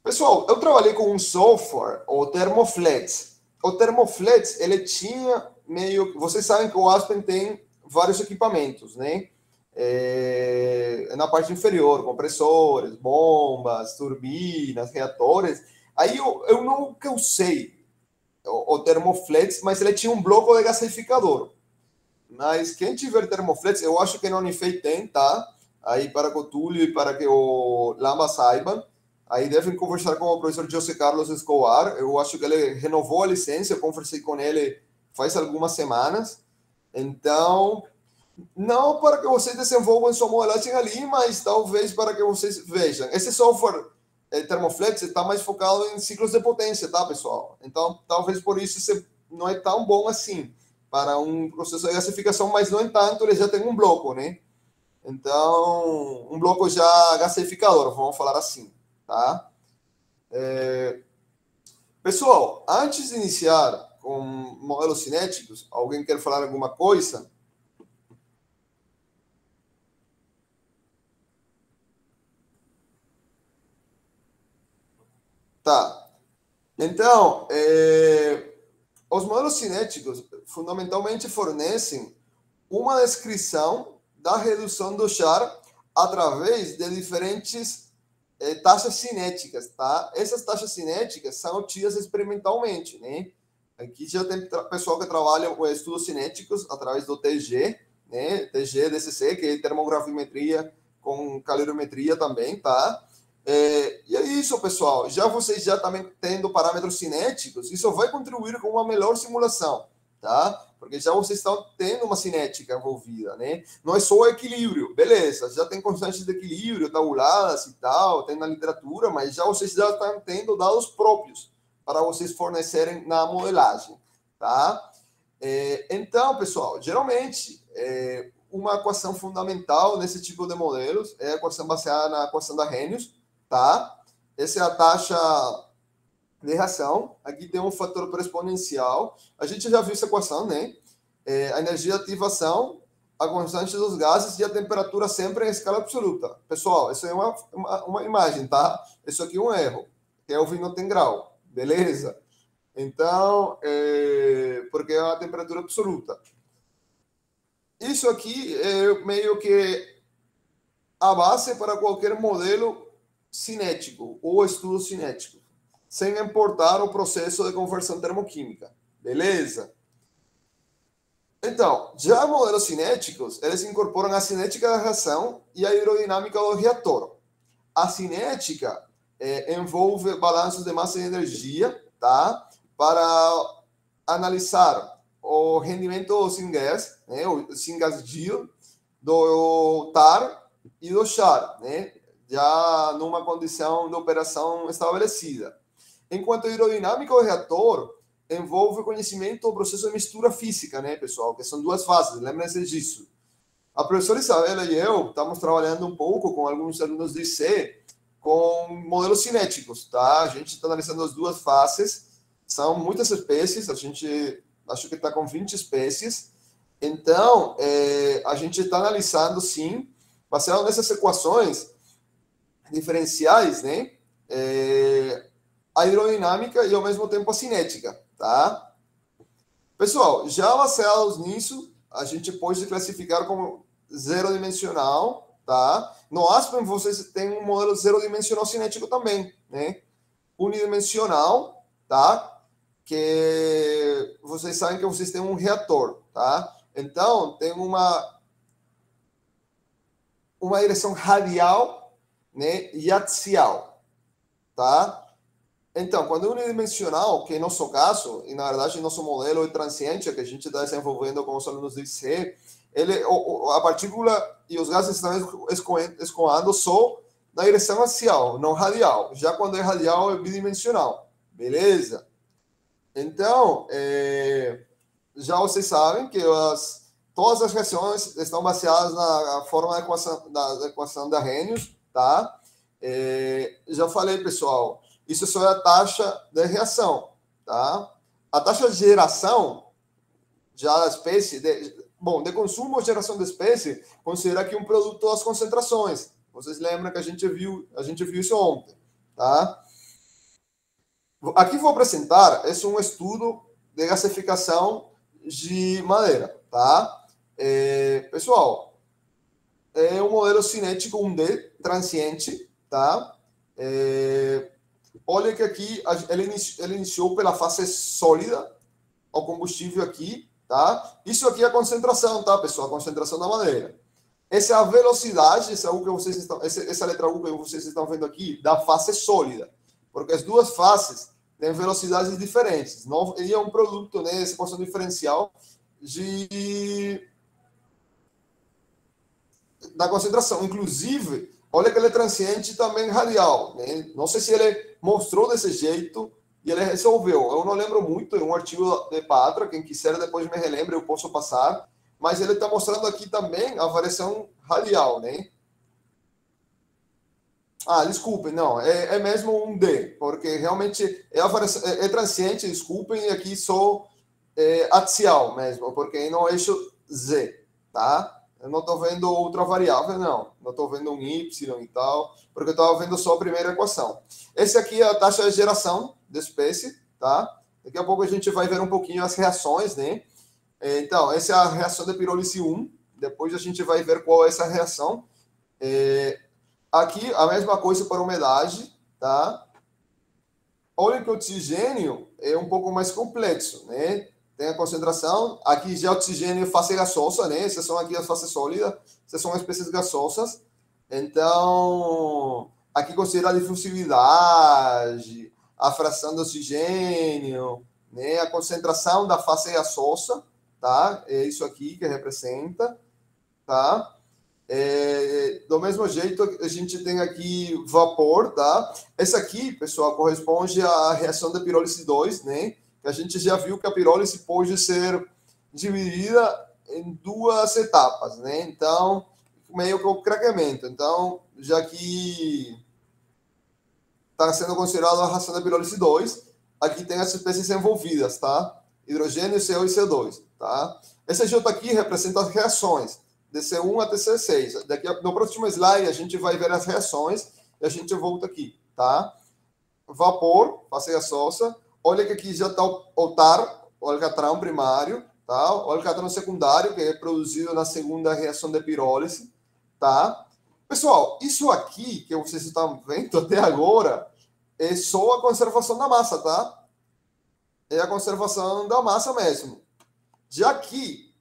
Pessoal, eu trabalhei com um software, o Thermoflex. O Thermoflex, ele tinha meio... Vocês sabem que o Aspen tem vários equipamentos, né? Na parte inferior, compressores, bombas, turbinas, reatores. Aí eu nunca usei o Thermoflex, mas ele tinha um bloco de gasificador. Mas quem tiver Thermoflex, eu acho que na Unifei tem, tá? Aí para que o Túlio e para que o Lamba saibam. Aí devem conversar com o professor José Carlos Escobar. Eu acho que ele renovou a licença, eu conversei com ele faz algumas semanas. Então, não para que vocês desenvolvam sua modelagem ali, mas talvez para que vocês vejam. Esse software Thermoflex está mais focado em ciclos de potência, tá, pessoal? Então, talvez por isso não é tão bom assim para um processo de gasificação, mas, no entanto, ele já tem um bloco, né? Então, um bloco já gasificador, vamos falar assim, tá? Pessoal, antes de iniciar com modelos cinéticos, alguém quer falar alguma coisa? Tá. Então, os modelos cinéticos fundamentalmente fornecem uma descrição da redução do char através de diferentes taxas cinéticas, tá? Essas taxas cinéticas são obtidas experimentalmente, né? Aqui já tem pessoal que trabalha com estudos cinéticos através do TG, né? TG, DCC, que é termogravimetria com calorimetria também, tá? E é isso, pessoal. Já vocês já também tendo parâmetros cinéticos, isso vai contribuir com uma melhor simulação, tá? Porque já vocês estão tendo uma cinética envolvida, né? Não é só o equilíbrio, beleza? Já tem constantes de equilíbrio tabuladas e tal, tem na literatura, mas já vocês já estão tendo dados próprios para vocês fornecerem na modelagem, tá? Então, pessoal, geralmente uma equação fundamental nesse tipo de modelos, é a equação baseada na equação da Arrhenius, tá? Essa é a taxa de reação. Aqui tem um fator exponencial. A gente já viu essa equação, né? A energia de ativação, a constante dos gases e a temperatura sempre em escala absoluta. Pessoal, isso é uma imagem, tá? Isso aqui é um erro. Kelvin não tem grau, beleza? Então, porque é uma temperatura absoluta. Isso aqui é meio que a base para qualquer modelo cinético ou estudo cinético, sem importar o processo de conversão termoquímica. Beleza? Então, já modelos cinéticos, eles incorporam a cinética da reação e a aerodinâmica do reator. A cinética envolve balanços de massa e energia, tá? Para analisar o rendimento do syngas, né? O syngas yield, do TAR e do char, né? Já numa condição de operação estabelecida. Enquanto a aerodinâmica do reator envolve o conhecimento do processo de mistura física, né, pessoal? Que são duas fases, lembrem-se disso. A professora Isabela e eu estamos trabalhando um pouco com alguns alunos de IC com modelos cinéticos, tá? A gente está analisando as duas fases, são muitas espécies, a gente acho que está com 20 espécies, então a gente está analisando, sim, baseado nessas equações diferenciais, né? A aerodinâmica e ao mesmo tempo a cinética, tá? Pessoal, já baseados nisso, a gente pode classificar como zero dimensional, tá? No Aspen vocês têm um modelo zero dimensional cinético também, né? Unidimensional, tá? Que vocês sabem que vocês têm um reator, tá? Então, tem uma direção radial, né, e axial, tá? Então, quando é unidimensional, que é nosso caso, e na verdade nosso modelo é transiente, que a gente está desenvolvendo com os alunos do IC, a partícula e os gases estão escoando só na direção axial, não radial. Já quando é radial, é bidimensional. Beleza? Então, já vocês sabem que todas as reações estão baseadas na forma da equação da Arrhenius, tá? Já falei, pessoal, isso só é a taxa de reação, tá? A taxa de geração, já da espécie, de consumo ou geração de espécie, considera aqui um produto das concentrações. Vocês lembram que a gente viu isso ontem, tá? Aqui vou apresentar, esse é um estudo de gasificação de madeira, tá? Pessoal, é um modelo cinético 1D, transiente, tá? Olha que aqui ele iniciou pela fase sólida, o combustível aqui, tá? Isso aqui é a concentração, tá, pessoal? A concentração da madeira. Essa é a velocidade, essa letra U que vocês estão vendo aqui, da fase sólida. Porque as duas fases têm velocidades diferentes. Não, ele é um produto, né, essa equação diferencial da concentração. Inclusive, olha que ele é transiente também radial, né? Não sei se ele mostrou desse jeito e ele resolveu. Eu não lembro muito, é um artigo de Patra, quem quiser depois me relembre, eu posso passar. Mas ele está mostrando aqui também a variação radial, né? Desculpem, não, é mesmo um D, porque realmente é transiente, desculpem, e aqui só axial mesmo, porque é no eixo Z, tá? Eu não estou vendo outra variável, não. Não estou vendo um Y e tal, porque eu estava vendo só a primeira equação. Esse aqui é a taxa de geração da espécie, tá? Daqui a pouco a gente vai ver um pouquinho as reações, né? Então, essa é a reação de pirólise 1. Depois a gente vai ver qual é essa reação. Aqui, a mesma coisa para umidade, tá? Olha que o oxigênio é um pouco mais complexo, né? Tem a concentração, aqui já oxigênio fase gasosa, né? Essas são aqui as fases sólidas, essas são espécies gasosas. Então, aqui considera a difusividade, a fração de oxigênio, né? A concentração da fase gasosa, tá? É isso aqui que representa, tá? Do mesmo jeito, a gente tem aqui vapor, tá? Essa aqui, pessoal, corresponde à reação de pirólise 2, né? Que a gente já viu que a pirólise pode ser dividida em duas etapas, né? Então, meio que o craqueamento. Então, já que está sendo considerado a reação da pirólise 2, aqui tem as espécies envolvidas, tá? Hidrogênio, CO e CO2, tá? Esse J aqui representa as reações, de C1 até C6. Daqui no próximo slide, a gente vai ver as reações e a gente volta aqui, tá? Vapor, fase gasosa. Olha que aqui já está o TAR, o alcatrão primário, tá? O alcatrão secundário, que é produzido na segunda reação de pirólise, tá? Pessoal, isso aqui que vocês estão vendo até agora é só a conservação da massa, tá? É a conservação da massa mesmo. Já que,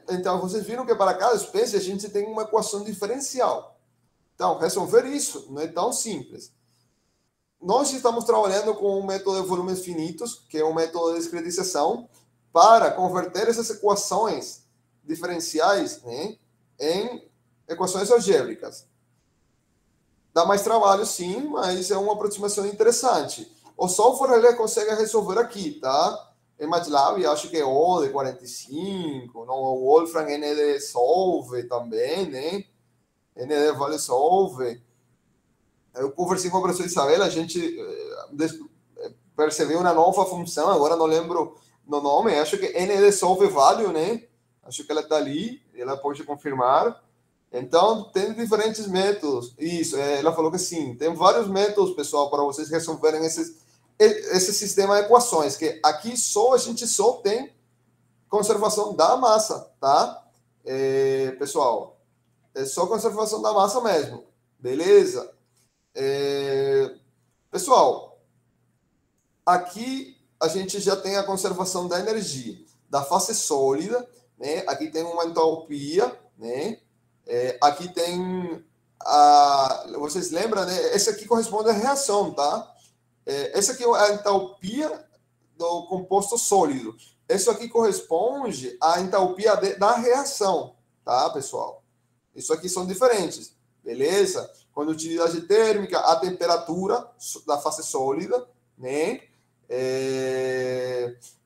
então, vocês viram que para cada espécie a gente tem uma equação diferencial. Então, resolver isso não é tão simples. Nós estamos trabalhando com um método de volumes finitos, que é um método de discretização, para converter essas equações diferenciais, né, em equações algébricas. Dá mais trabalho, sim, mas é uma aproximação interessante. O software ele consegue resolver aqui, tá? Em MATLAB, acho que é O de 45, não, o Wolfram ND Solve também, né? ND Vale Solve. Eu conversei com a professora Isabela, a gente percebeu uma nova função, agora não lembro no nome, acho que ND Solve Value, né? Acho que ela está ali, ela pode confirmar. Então, tem diferentes métodos. Isso, ela falou que sim, tem vários métodos, pessoal, para vocês resolverem esse sistema de equações, que aqui a gente só tem conservação da massa, tá? Pessoal, é só conservação da massa mesmo, beleza? Pessoal, aqui a gente já tem a conservação da energia, da fase sólida, né? Aqui tem uma entalpia, né? Aqui tem vocês lembram, né? Esse aqui corresponde à reação, tá? Essa aqui é a entalpia do composto sólido. Isso aqui corresponde à entalpia da reação, tá, pessoal? Isso aqui são diferentes, beleza? Condutividade térmica, a temperatura da fase sólida, né?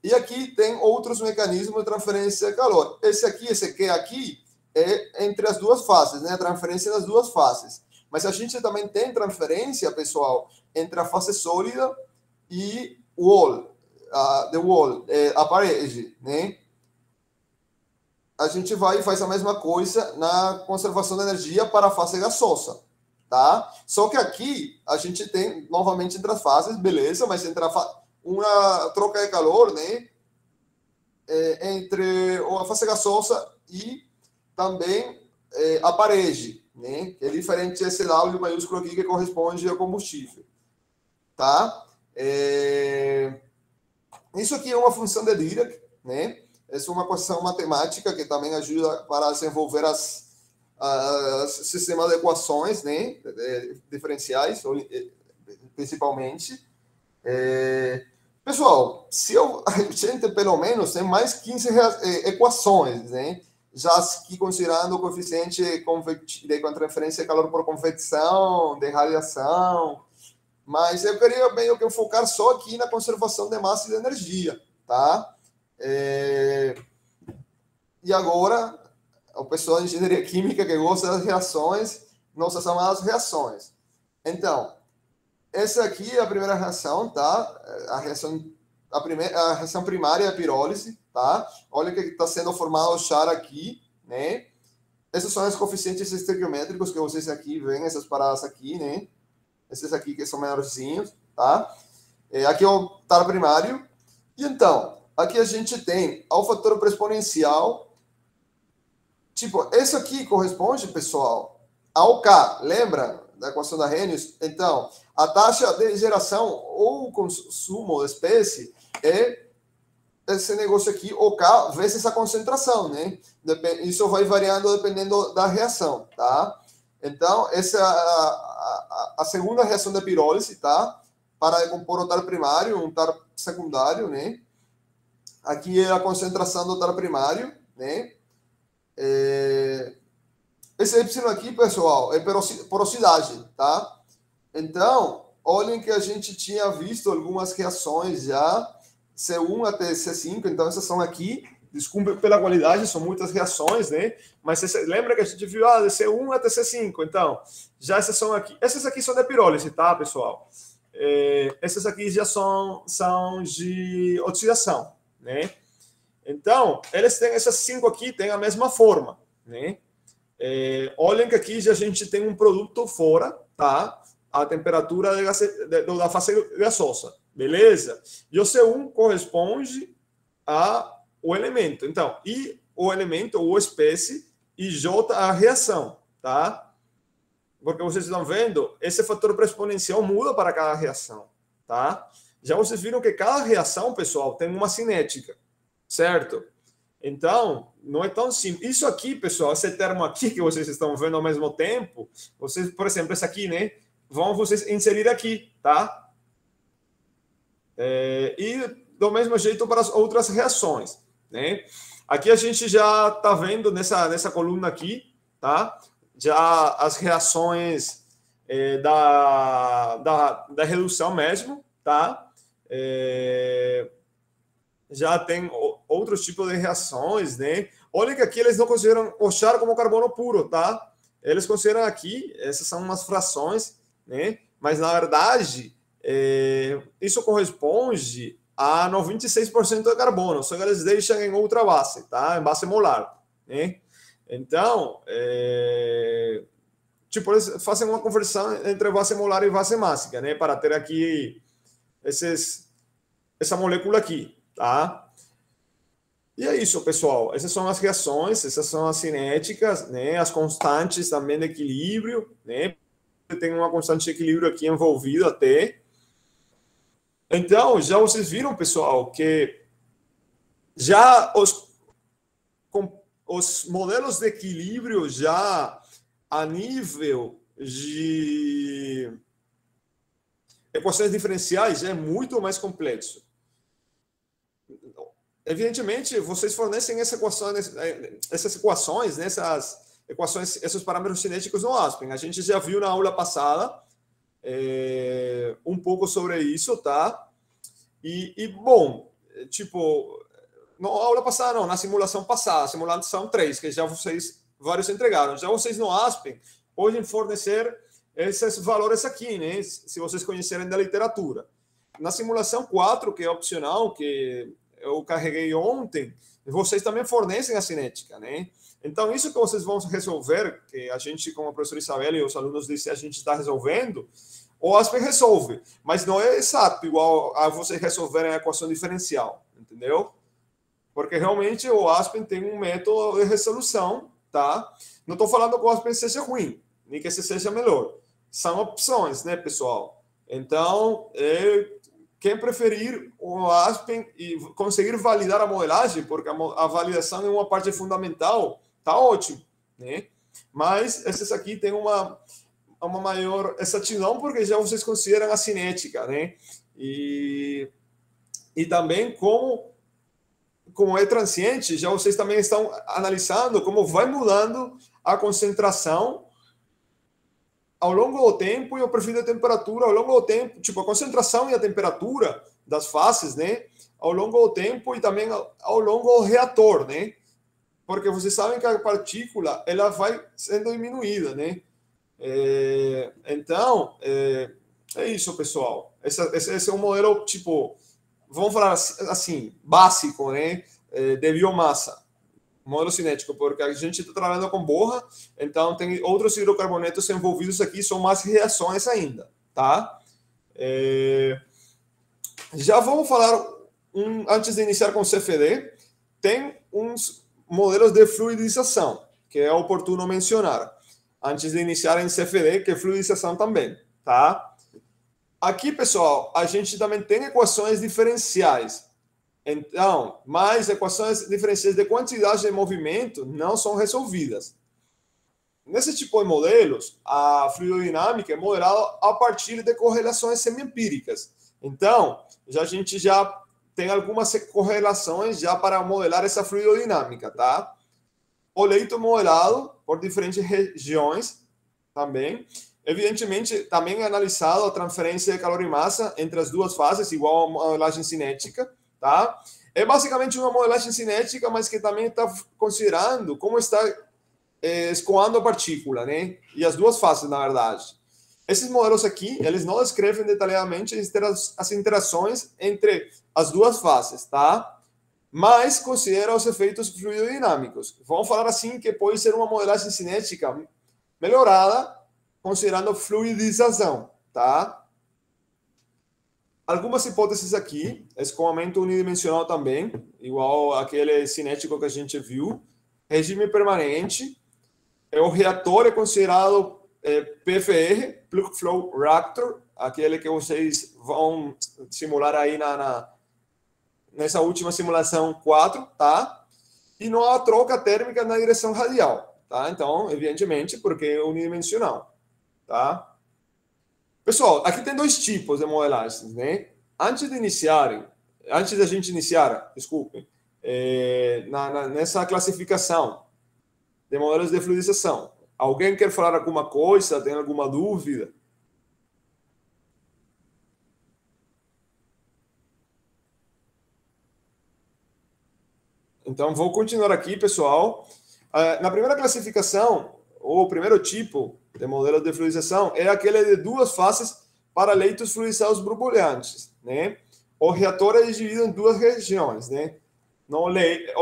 E aqui tem outros mecanismos de transferência de calor. Esse Q aqui, é entre as duas fases, né? A transferência das duas fases. Mas a gente também tem transferência, pessoal, entre a fase sólida e a parede, né? A gente vai e faz a mesma coisa na conservação da energia para a fase gasosa, tá? Só que aqui a gente tem novamente entre as fases, beleza, mas entre uma troca de calor, né? Entre a fase gasosa e também a parede, né? Que é diferente desse W maiúsculo aqui que corresponde ao combustível, tá? Isso aqui é uma função de Dirac, né? Essa é uma equação matemática que também ajuda para desenvolver sistemas de equações, né? Diferenciais, principalmente. Pessoal, a gente pelo menos tem mais 15 equações, né? Já aqui considerando o coeficiente de transferência de calor por convecção, de radiação, mas eu queria meio que focar só aqui na conservação de massa e de energia, tá? E agora, o pessoal de engenharia química que gosta das reações, nossas amadas reações. Então, essa aqui é a primeira reação, tá? A reação primária é a pirólise, tá? Olha que está sendo formado o char aqui, né? Esses são os coeficientes estequiométricos que vocês aqui veem, essas paradas aqui, né? Esses aqui que são menorzinhos, tá? Aqui é o TAR primário. E então, aqui a gente tem ao fator exponencial. Tipo, esse aqui corresponde, pessoal, ao K. Lembra da equação da Arrhenius? Então, a taxa de geração ou consumo da espécie é esse negócio aqui, o K, vezes a concentração, né? Isso vai variando dependendo da reação, tá? Então, essa é a segunda reação da pirólise, tá? Para decompor o TAR primário, um TAR secundário, né? Aqui é a concentração do TAR primário, né? Esse Y aqui, pessoal, é porosidade, tá? Então, olhem que a gente tinha visto algumas reações já, C1 até C5, então essas são aqui, desculpe pela qualidade, são muitas reações, né? Mas você lembra que a gente viu de C1 até C5, então, já essas aqui são de pirólise, tá, pessoal? Essas aqui já são de oxidação, né? Então, eles têm essas 5 aqui, têm a mesma forma, né? Olhem que aqui já a gente tem um produto fora, tá? A temperatura da fase gasosa, beleza? E o C1 corresponde ao elemento. Então, I, o elemento, ou espécie, e J, a reação, tá? Porque vocês estão vendo, esse fator exponencial muda para cada reação, tá? Já vocês viram que cada reação, pessoal, tem uma cinética, certo? Então, não é tão simples. Isso aqui, pessoal, esse termo aqui que vocês estão vendo ao mesmo tempo, vocês, por exemplo, esse aqui, né? Vão vocês inserir aqui, tá? E do mesmo jeito para as outras reações, né? Aqui a gente já está vendo nessa coluna aqui, tá? Já as reações da redução mesmo, tá? Já tem outros tipos de reações, né? Olha que aqui eles não consideram o char como carbono puro, tá? Eles consideram aqui, essas são umas frações, né? Mas, na verdade, isso corresponde a 96% de carbono, só que eles deixam em outra base, tá? Em base molar, né? Então, tipo, eles fazem uma conversão entre base molar e base mássica, né? Para ter aqui essa molécula aqui, tá? E é isso, pessoal. Essas são as reações, essas são as cinéticas, né? As constantes também de equilíbrio, né? Tem uma constante de equilíbrio aqui envolvida até. Então, já vocês viram, pessoal, que já os modelos de equilíbrio já a nível de equações diferenciais é muito mais complexo. Evidentemente, vocês fornecem essas equações, esses parâmetros cinéticos no Aspen. A gente já viu na aula passada um pouco sobre isso, tá? Bom, tipo, na aula passada não, na simulação passada, simulação 3, que já vários entregaram. Já vocês no Aspen podem fornecer esses valores aqui, né? Se vocês conhecerem da literatura. Na simulação 4, que é opcional, que eu carreguei ontem, vocês também fornecem a cinética, né? Então, isso que vocês vão resolver, que a gente, como a professora Isabela e os alunos disse, a gente está resolvendo, o Aspen resolve, mas não é exato igual a vocês resolverem a equação diferencial, entendeu? Porque realmente o Aspen tem um método de resolução, tá? Não estou falando que o Aspen seja ruim, nem que esse seja melhor. São opções, né, pessoal? Então, quem preferir o Aspen e conseguir validar a modelagem, porque a validação é uma parte fundamental, tá ótimo, né? Mas esses aqui têm uma maior exatidão, porque já vocês consideram a cinética, né? E também como é transiente, já vocês também estão analisando como vai mudando a concentração ao longo do tempo e o perfil de temperatura ao longo do tempo, tipo a concentração e a temperatura das fases, né? Ao longo do tempo e também ao longo do reator, né? Porque vocês sabem que a partícula ela vai sendo diminuída, né? Então, é isso, pessoal. Esse é um modelo, tipo, vamos falar assim, básico, né? De biomassa. Modelo cinético, porque a gente está trabalhando com borra, então tem outros hidrocarbonetos envolvidos aqui, são mais reações ainda, tá? Já vamos falar, antes de iniciar com o CFD, tem uns modelos de fluidização, que é oportuno mencionar, antes de iniciar em CFD, que é fluidização também, tá? Aqui, pessoal, a gente também tem equações diferenciais. Então, mas equações diferenciais de quantidade de movimento não são resolvidas. Nesse tipo de modelos, a fluidodinâmica é modelada a partir de correlações semi-empíricas. Então, a gente já tem algumas correlações já para modelar essa fluidodinâmica, tá? O leito modelado por diferentes regiões também. Evidentemente, também é analisado a transferência de calor e massa entre as duas fases, igual a modelagem cinética, tá? É basicamente uma modelagem cinética, mas que também está considerando como está escoando a partícula, né? E as duas faces, na verdade. Esses modelos aqui, eles não descrevem detalhadamente as interações entre as duas faces, tá? Mas considera os efeitos fluidodinâmicos. Vamos falar assim que pode ser uma modelagem cinética melhorada, considerando fluidização, tá? Algumas hipóteses aqui, escoamento unidimensional também, igual aquele cinético que a gente viu, regime permanente, o reator é considerado PFR, Plug Flow Reactor, aquele que vocês vão simular aí nessa última simulação 4, tá? E não há troca térmica na direção radial, tá? Então, evidentemente, porque é unidimensional, tá? Pessoal, aqui tem dois tipos de modelagens, né? Antes da gente iniciar, desculpem, nessa classificação de modelos de fluidização, alguém quer falar alguma coisa? Tem alguma dúvida? Então, vou continuar aqui, pessoal. Na primeira classificação, o primeiro tipo de modelo de fluidização é aquele de duas faces para leitos fluidizados borbulhantes, né? O reator é dividido em duas regiões, né? O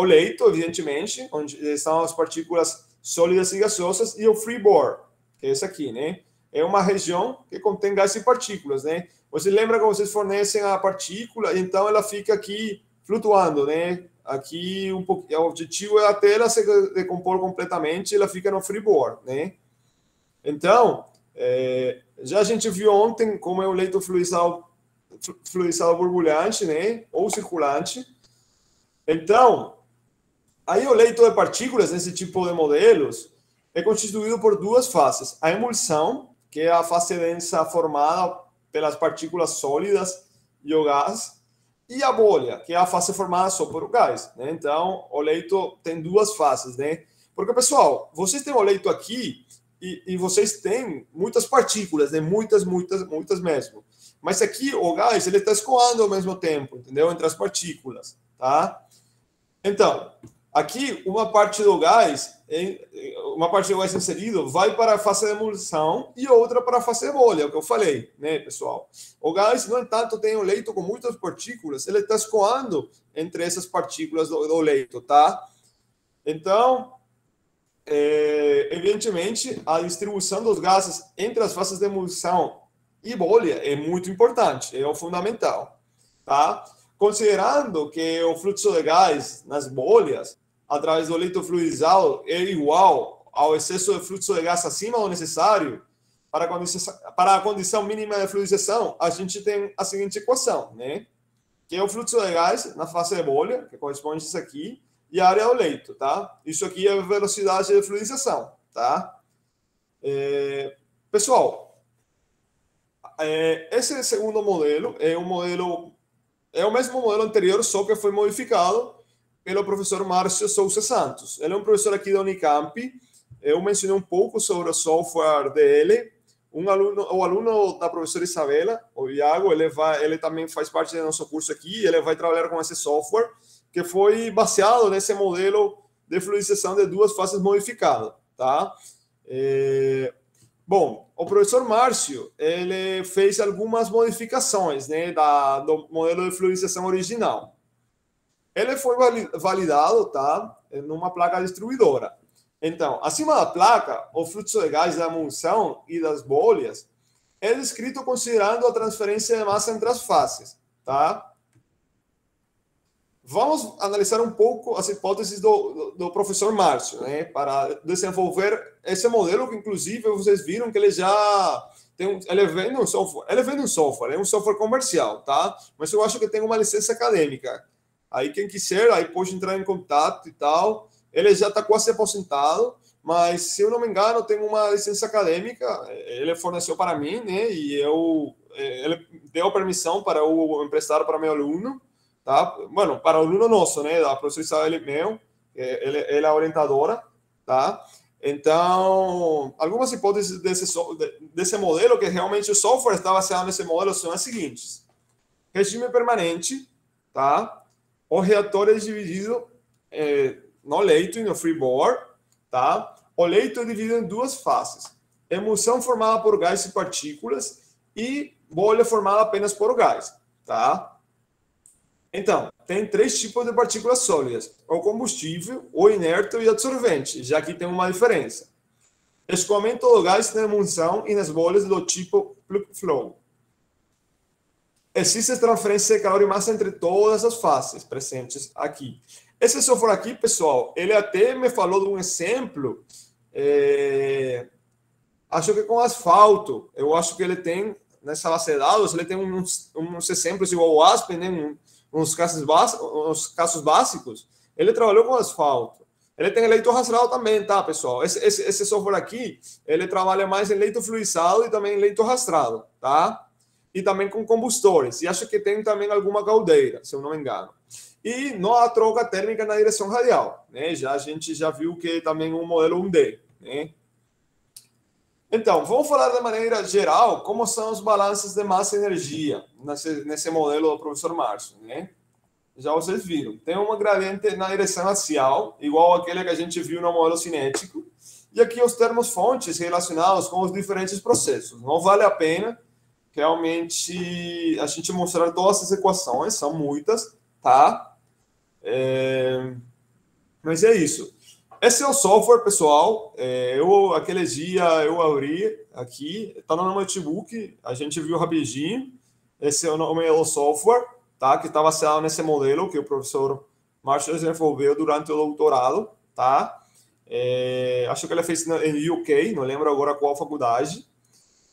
leito, evidentemente, onde estão as partículas sólidas e gasosas, e o freebore, que é esse aqui, né? É uma região que contém gás e partículas, né? Você lembra que vocês fornecem a partícula, então ela fica aqui flutuando, né? Aqui o objetivo é até ela se decompor completamente, ela fica no freeboard, né? Então, já a gente viu ontem como é o leito fluidiçado borbulhante, né? Ou circulante. Então, aí o leito de partículas nesse tipo de modelos é constituído por duas fases: a emulsão, que é a fase densa formada pelas partículas sólidas e o gás, e a bolha, que é a fase formada só por o gás, né? Então, o leito tem duas fases, né? Porque, pessoal, vocês têm o leito aqui e vocês têm muitas partículas, né? Muitas mesmo. Mas aqui o gás, ele está escoando ao mesmo tempo, entendeu? Entre as partículas, tá? Então, aqui uma parte do gás inserido vai para a fase de emulsão e outra para a fase de bolha, o que eu falei, né, pessoal? O gás, no entanto, tem um leito com muitas partículas, ele está escoando entre essas partículas do leito, tá? Então, evidentemente, a distribuição dos gases entre as fases de emulsão e bolha é muito importante, é o fundamental, tá? Considerando que o fluxo de gás nas bolhas, através do leito fluidizado, é igual ao excesso de fluxo de gás acima do necessário para a condição mínima de fluidização, a gente tem a seguinte equação, né? Que é o fluxo de gás na fase de bolha, que corresponde a isso aqui, e a área do leito, tá? Isso aqui é a velocidade de fluidização, tá? Pessoal, esse segundo modelo é o mesmo modelo anterior, só que foi modificado pelo professor Márcio Souza Santos. Ele é um professor aqui da Unicamp. Eu mencionei um pouco sobre o software dele. O aluno da professora Isabela, o Iago, ele também faz parte do nosso curso aqui. Ele vai trabalhar com esse software que foi baseado nesse modelo de fluidização de duas fases modificado, tá? Bom, o professor Márcio, ele fez algumas modificações, né, do modelo de fluidização original. Ele foi validado, tá, numa placa distribuidora. Então, acima da placa, o fluxo de gás da emulsão e das bolhas é descrito considerando a transferência de massa entre as fases, tá? Vamos analisar um pouco as hipóteses do professor Márcio, né, para desenvolver esse modelo que, inclusive, vocês viram que ele já tem ele vende um software, é um software comercial, tá? Mas eu acho que tem uma licença acadêmica. Aí quem quiser, aí pode entrar em contato e tal. Ele já está quase aposentado, mas se eu não me engano, tem uma licença acadêmica. Ele forneceu para mim, né? E ele deu permissão para eu emprestar para meu aluno. Tá? Bueno, para o aluno nosso, né, da professora Isabel meu, ela é a orientadora, tá? Então, algumas hipóteses desse modelo, que realmente o software está baseado nesse modelo, são as seguintes: regime permanente, tá? o reator é dividido no leito e no freeboard, tá? O leito é dividido em duas fases. Emulsão formada por gás e partículas e bolha formada apenas por gás, tá? Então, tem três tipos de partículas sólidas: o combustível, o inerte e o absorvente, já que tem uma diferença. Escoamento do gás na emulsão e nas bolhas do tipo plug-flow. Existe transferência de calor e massa entre todas as fases presentes aqui. Esse software aqui, pessoal, ele até me falou de um exemplo, acho que com asfalto. Eu acho que ele tem, nessa base de dados, ele tem uns exemplos igual o Aspen, né? uns casos básicos. Ele trabalhou com asfalto. Ele tem leito rastreado também, tá, pessoal? Esse software aqui, ele trabalha mais em leito fluidizado e também em leito rastreado, tá? E também com combustores. E acho que tem também alguma caldeira, se eu não me engano. E não há troca térmica na direção radial, né? A gente já viu que também um modelo 1D, né? Então, vamos falar de maneira geral como são os balanços de massa e energia nesse modelo do professor Márcio, né? Já vocês viram. Tem uma gradiente na direção axial, igual aquele que a gente viu no modelo cinético. E aqui os termos fontes relacionados com os diferentes processos. Não vale a pena realmente a gente mostrar todas as equações, são muitas, tá? Mas é isso. Esse é o software, pessoal. Aquele dia eu abri aqui, está no meu notebook, a gente viu rapidinho. Esse é o nome do software, tá? Que está baseado nesse modelo que o professor Márcio desenvolveu durante o doutorado, tá? Acho que ele fez em UK, não lembro agora qual faculdade.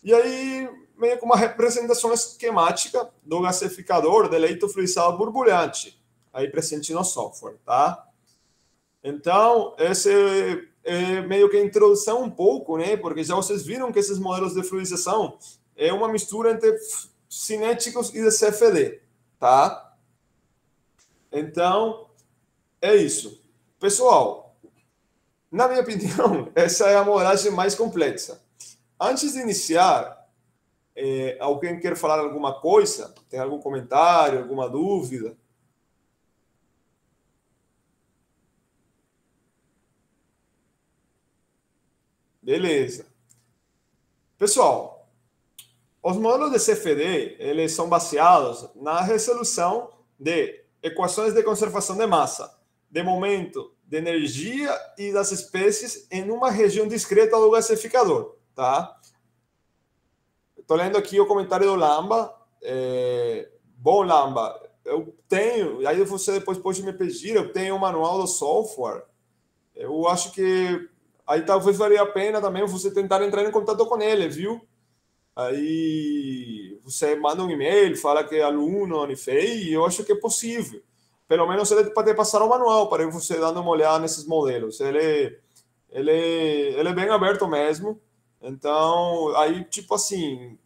E aí, meio com uma representação esquemática do gasificador de leito fluidizado borbulhante, aí presente no software, tá? Então, esse é meio que a introdução um pouco, né? Porque já vocês viram que esses modelos de fluidização é uma mistura entre cinéticos e de CFD, tá? Então, é isso. Pessoal, na minha opinião, essa é a modelagem mais complexa. Antes de iniciar, alguém quer falar alguma coisa? Tem algum comentário, alguma dúvida? Beleza. Pessoal, os modelos de CFD, eles são baseados na resolução de equações de conservação de massa, de momento, de energia e das espécies em uma região discreta do gasificador, tá? Estou lendo aqui o comentário do Lamba. Bom, Lamba, eu tenho, aí você depois pode me pedir, eu tenho o manual do software. Eu acho que aí talvez valha a pena também você tentar entrar em contato com ele, viu? Aí você manda um e-mail, fala que é aluno, Unifei, e eu acho que é possível. Pelo menos ele pode passar o manual para você dando uma olhada nesses modelos. Ele é bem aberto mesmo. Então, aí, tipo assim,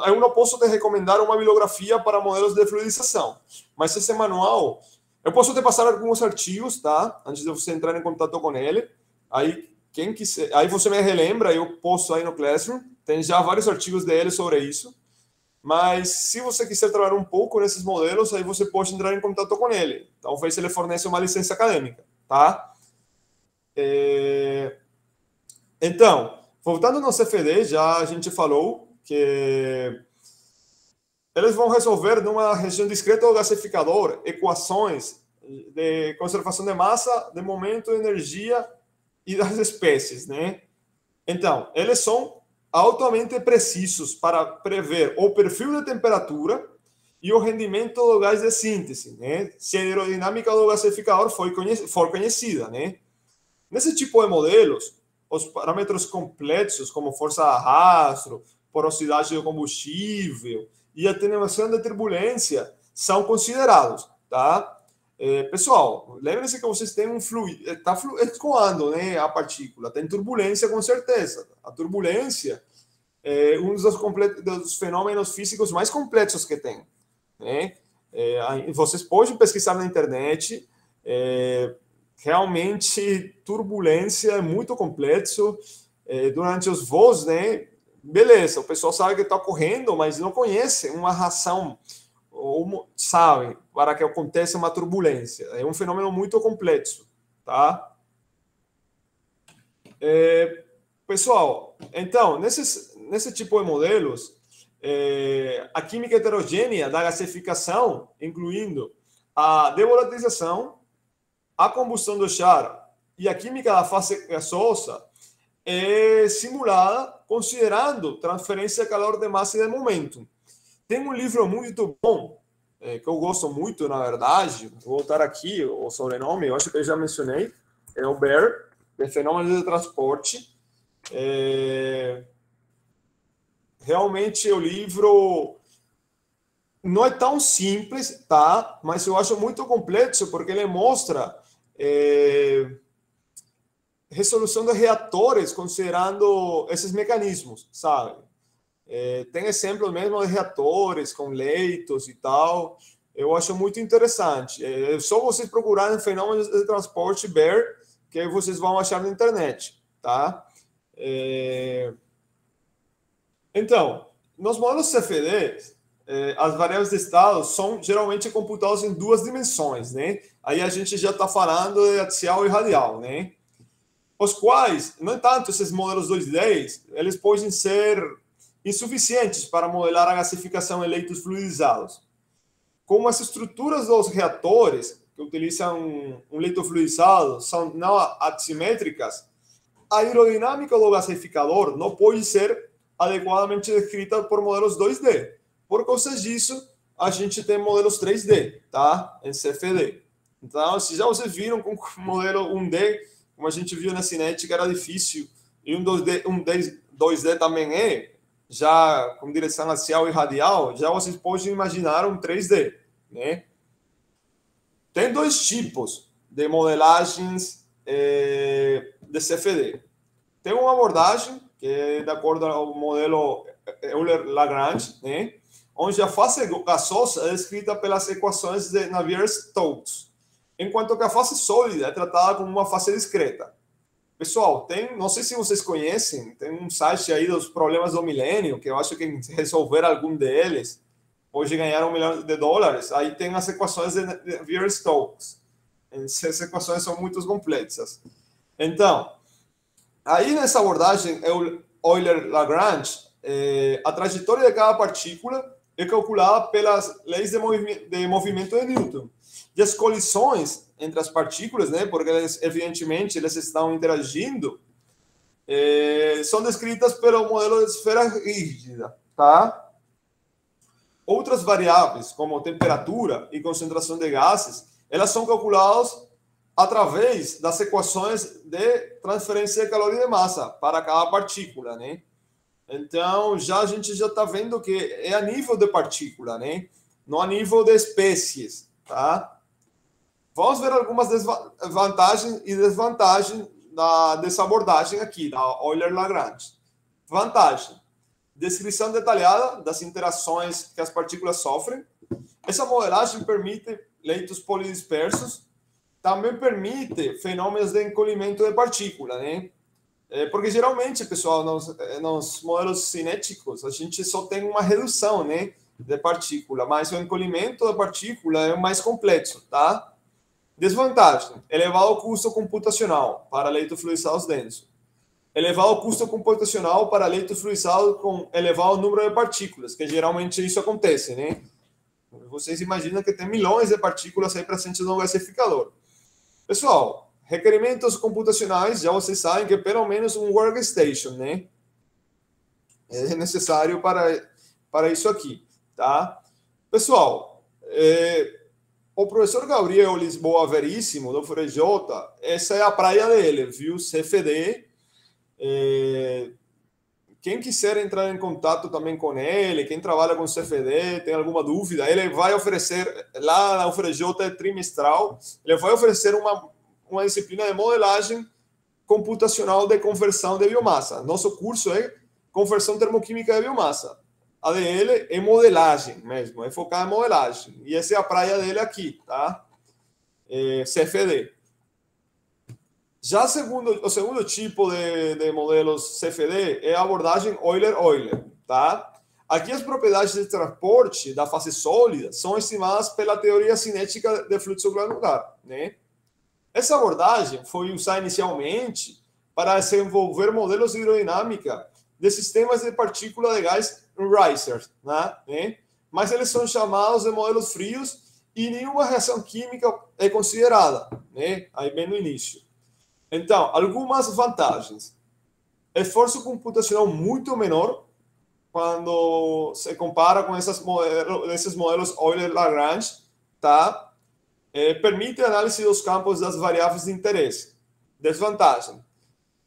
eu não posso te recomendar uma bibliografia para modelos de fluidização, mas esse manual, eu posso te passar alguns artigos, tá? Antes de você entrar em contato com ele. Aí, quem quiser, aí você me relembra, eu posto aí no Classroom, tem já vários artigos dele sobre isso. Mas se você quiser trabalhar um pouco nesses modelos, aí você pode entrar em contato com ele. Talvez ele forneça uma licença acadêmica, tá? Então, voltando no CFD, já a gente falou que eles vão resolver numa região discreta do gasificador equações de conservação de massa, de momento, energia e das espécies, né? Então, eles são altamente precisos para prever o perfil de temperatura e o rendimento do gás de síntese, né? Se a aerodinâmica do gasificador for conhecida, né? Nesse tipo de modelos, os parâmetros complexos, como força de arrasto, porosidade do combustível e atenuação de turbulência, são considerados, tá? Pessoal, lembrem-se que vocês têm um fluido, está escoando, né, a partícula, tem turbulência com certeza. A turbulência é um dos fenômenos físicos mais complexos que tem, né? Vocês podem pesquisar na internet, realmente turbulência é muito complexo. Durante os voos, né? Beleza, o pessoal sabe que está correndo, mas não conhece uma ou sabem para que aconteça uma turbulência. É um fenômeno muito complexo, tá? Pessoal, então, nesse tipo de modelos, a química heterogênea da gasificação, incluindo a devolatização, a combustão do char e a química da fase gasosa, é simulada considerando transferência de calor de massa e de momento. Tem um livro muito bom, que eu gosto muito, na verdade, vou botar aqui o sobrenome, eu acho que eu já mencionei, é o Baer, de Fenômenos de Transporte. Realmente o livro não é tão simples, tá? Mas eu acho muito complexo, porque ele mostra resolução de reatores considerando esses mecanismos, sabe? Tem exemplos mesmo de reatores com leitos e tal. Eu acho muito interessante. É só vocês procurarem fenômenos de transporte Baer, que vocês vão achar na internet, tá? Então, nos modelos CFD, as variáveis de estado são geralmente computadas em duas dimensões, né? Aí a gente já está falando de axial e radial, né? Os quais, no entanto, esses modelos 2D, eles podem ser insuficientes para modelar a gasificação em leitos fluidizados. Como as estruturas dos reatores que utilizam um leito fluidizado são não assimétricas, a aerodinâmica do gasificador não pode ser adequadamente descrita por modelos 2D. Por causa disso, a gente tem modelos 3D, tá? Em CFD. Então, se já vocês viram com o modelo 1D, como a gente viu na cinética, era difícil, e um 2D também já com direção axial e radial, já vocês podem imaginar um 3D, né? Tem dois tipos de modelagens de CFD. Tem uma abordagem que é de acordo ao modelo Euler-Lagrange, né? Onde a fase gasosa é descrita pelas equações de Navier-Stokes, enquanto que a fase sólida é tratada como uma fase discreta. Pessoal, não sei se vocês conhecem, tem um site aí dos problemas do milênio, que eu acho que se resolver algum deles, hoje ganharam $1 milhão. Aí tem as equações de Navier-Stokes. Essas equações são muito complexas. Então, aí nessa abordagem Euler-Lagrange, a trajetória de cada partícula é calculada pelas leis de movimento de Newton. E as colisões entre as partículas, né, porque elas, evidentemente elas estão interagindo, são descritas pelo modelo de esfera rígida, tá? Outras variáveis, como temperatura e concentração de gases, elas são calculadas através das equações de transferência de calor e de massa para cada partícula, né? Então, a gente já está vendo que é a nível de partícula, né? Não a nível de espécies, tá? Vamos ver algumas vantagens e desvantagens dessa abordagem aqui, da Euler-Lagrange. Vantagem: descrição detalhada das interações que as partículas sofrem. Essa modelagem permite leitos polidispersos, também permite fenômenos de encolhimento de partícula, né? Porque geralmente, pessoal, nos modelos cinéticos, a gente só tem uma redução, né, de partícula, mas o encolhimento da partícula é mais complexo, tá? Desvantagem: elevado custo computacional para leitos fluidizados densos. Elevado custo computacional para leitos fluidizados com elevado número de partículas, que geralmente isso acontece, né? Vocês imaginam que tem milhões de partículas aí presentes no gasificador. Pessoal, requerimentos computacionais, já vocês sabem que pelo menos um workstation, né? É necessário para isso aqui, tá? Pessoal, o professor Gabriel Lisboa Veríssimo, do FRJ, essa é a praia dele, viu? CFD. Quem quiser entrar em contato também com ele, quem trabalha com CFD, tem alguma dúvida, ele vai oferecer, lá na UFRJ é trimestral, ele vai oferecer uma disciplina de modelagem computacional de conversão de biomassa. Nosso curso é conversão termoquímica de biomassa. A dele é modelagem mesmo, é focada em modelagem. E essa é a praia dele aqui, tá? CFD. Já o segundo tipo de modelos CFD é a abordagem Euler-Euler, tá? Aqui as propriedades de transporte da fase sólida são estimadas pela teoria cinética de fluxo granular, né? Essa abordagem foi usada inicialmente para desenvolver modelos de hidrodinâmica de sistemas de partícula de gás risers, né? Mas eles são chamados de modelos frios e nenhuma reação química é considerada, né? Aí bem no início. Então, algumas vantagens. Esforço computacional muito menor quando se compara com esses modelos Euler-Lagrange, tá? Permite análise dos campos das variáveis de interesse. Desvantagem.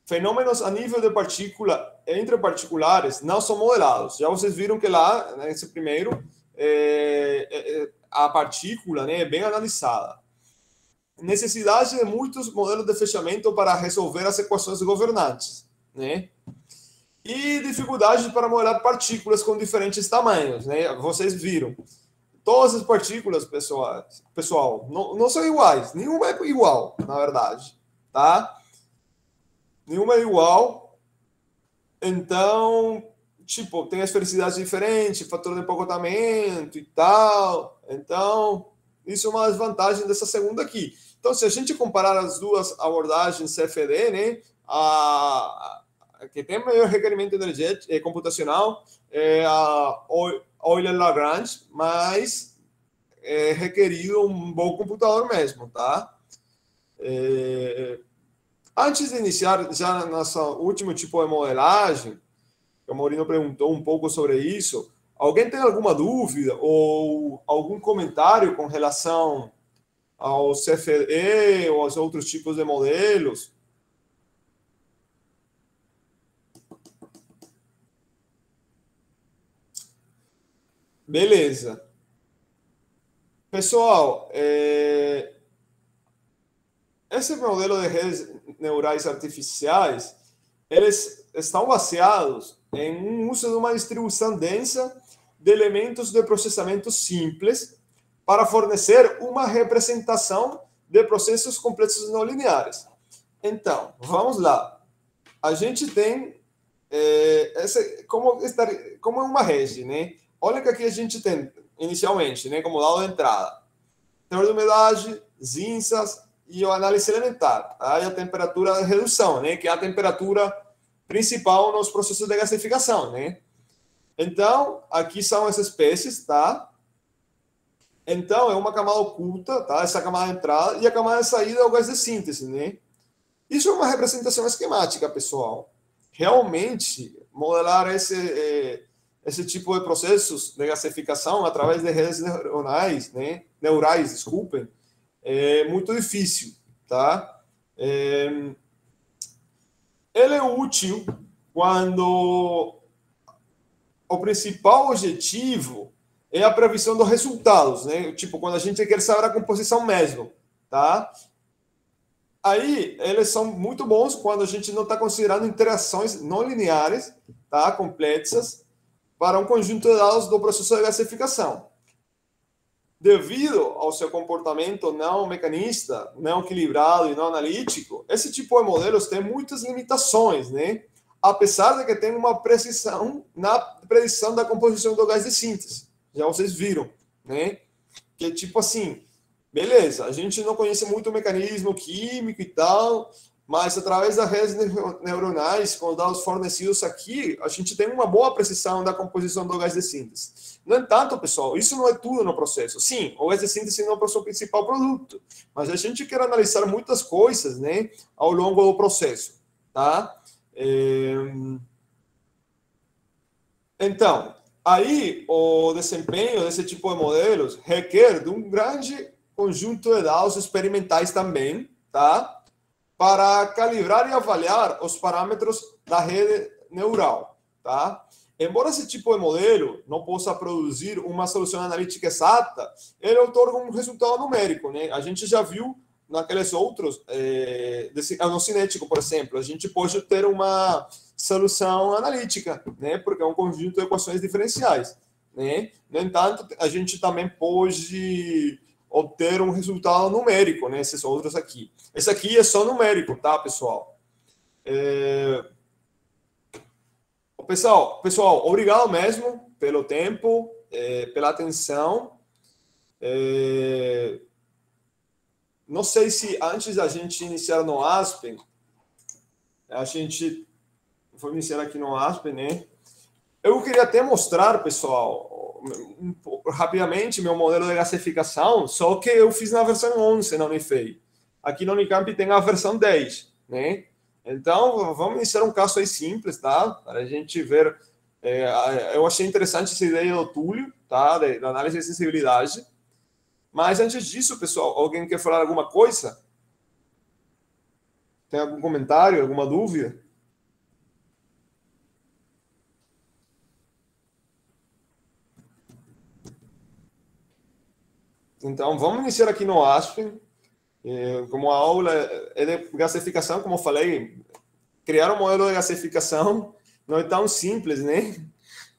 Fenômenos a nível de partícula entre particulares não são modelados. Já vocês viram que lá, nesse primeiro, a partícula, né, é bem analisada. Necessidade de muitos modelos de fechamento para resolver as equações governantes, né? E dificuldade para modelar partículas com diferentes tamanhos, né? Vocês viram. Todas as partículas, pessoal, não são iguais. Nenhuma é igual, na verdade, tá? Nenhuma é igual. Então, tipo, tem esfericidade diferente, fator de empacotamento e tal. Então, isso é uma desvantagem dessa segunda aqui. Então, se a gente comparar as duas abordagens CFD, né, a que tem maior requerimento energético computacional é a Euler-Lagrange, mas é requerido um bom computador mesmo, tá? Antes de iniciar já nosso último tipo de modelagem, o Maurino perguntou um pouco sobre isso. Alguém tem alguma dúvida ou algum comentário com relação ao CFD ou aos outros tipos de modelos? Beleza. Pessoal, esse modelo de redes neurais artificiais, eles estão baseados em um uso de uma distribuição densa de elementos de processamento simples para fornecer uma representação de processos complexos não lineares. Então, vamos lá. A gente tem como é uma rede, né? Olha que aqui a gente tem, inicialmente, né, como dado de entrada, teor de umidade, cinzas e a análise elementar. Tá? E a temperatura de redução, né, que é a temperatura principal nos processos de gasificação, né? Então, aqui são as espécies, tá? Então, é uma camada oculta, tá? Essa camada de entrada e a camada de saída é o gás de síntese, né? Isso é uma representação esquemática, pessoal. Realmente, modelar esse tipo de processos de gasificação através de redes neurais, desculpem, é muito difícil, tá? Ele é útil quando o principal objetivo é a previsão dos resultados, né? Tipo, quando a gente quer saber a composição mesmo, tá? Aí, eles são muito bons quando a gente não está considerando interações não lineares, tá? Complexas, para um conjunto de dados do processo de gasificação. Devido ao seu comportamento não mecanista, não equilibrado e não analítico, esse tipo de modelos tem muitas limitações, né? Apesar de que tem uma precisão na predição da composição do gás de síntese. Já vocês viram, né? Que tipo assim, beleza, a gente não conhece muito o mecanismo químico e tal, mas através das redes neuronais, com os dados fornecidos aqui, a gente tem uma boa precisão da composição do gás de síntese. No entanto, pessoal, isso não é tudo no processo. Sim, o gás de síntese não é o seu principal produto, mas a gente quer analisar muitas coisas, né, ao longo do processo, tá? Então, aí o desempenho desse tipo de modelos requer de um grande conjunto de dados experimentais também, tá? Para calibrar e avaliar os parâmetros da rede neural, tá? Embora esse tipo de modelo não possa produzir uma solução analítica exata, ele otorga um resultado numérico, né? A gente já viu naqueles outros, no cinético, por exemplo, a gente pode ter uma solução analítica, né? Porque é um conjunto de equações diferenciais, né? No entanto, a gente também pode obter um resultado numérico, né? Esses outros aqui. Esse aqui é só numérico, tá, pessoal? Pessoal, obrigado mesmo pelo tempo, pela atenção. Não sei se antes da gente iniciar no Aspen, a gente vou iniciar aqui no Aspen, né? Eu queria até mostrar, pessoal, rapidamente meu modelo de gasificação, só que eu fiz na versão 11 na Unifei. Aqui na Unicamp tem a versão 10, né? Então, vamos iniciar um caso aí simples, tá? Para a gente ver. Eu achei interessante essa ideia do Túlio, tá? Da análise de sensibilidade. Mas antes disso, pessoal, alguém quer falar alguma coisa? Tem algum comentário, alguma dúvida? Então, vamos iniciar aqui no Aspen. Como a aula é de gasificação, como eu falei, criar um modelo de gasificação não é tão simples, né?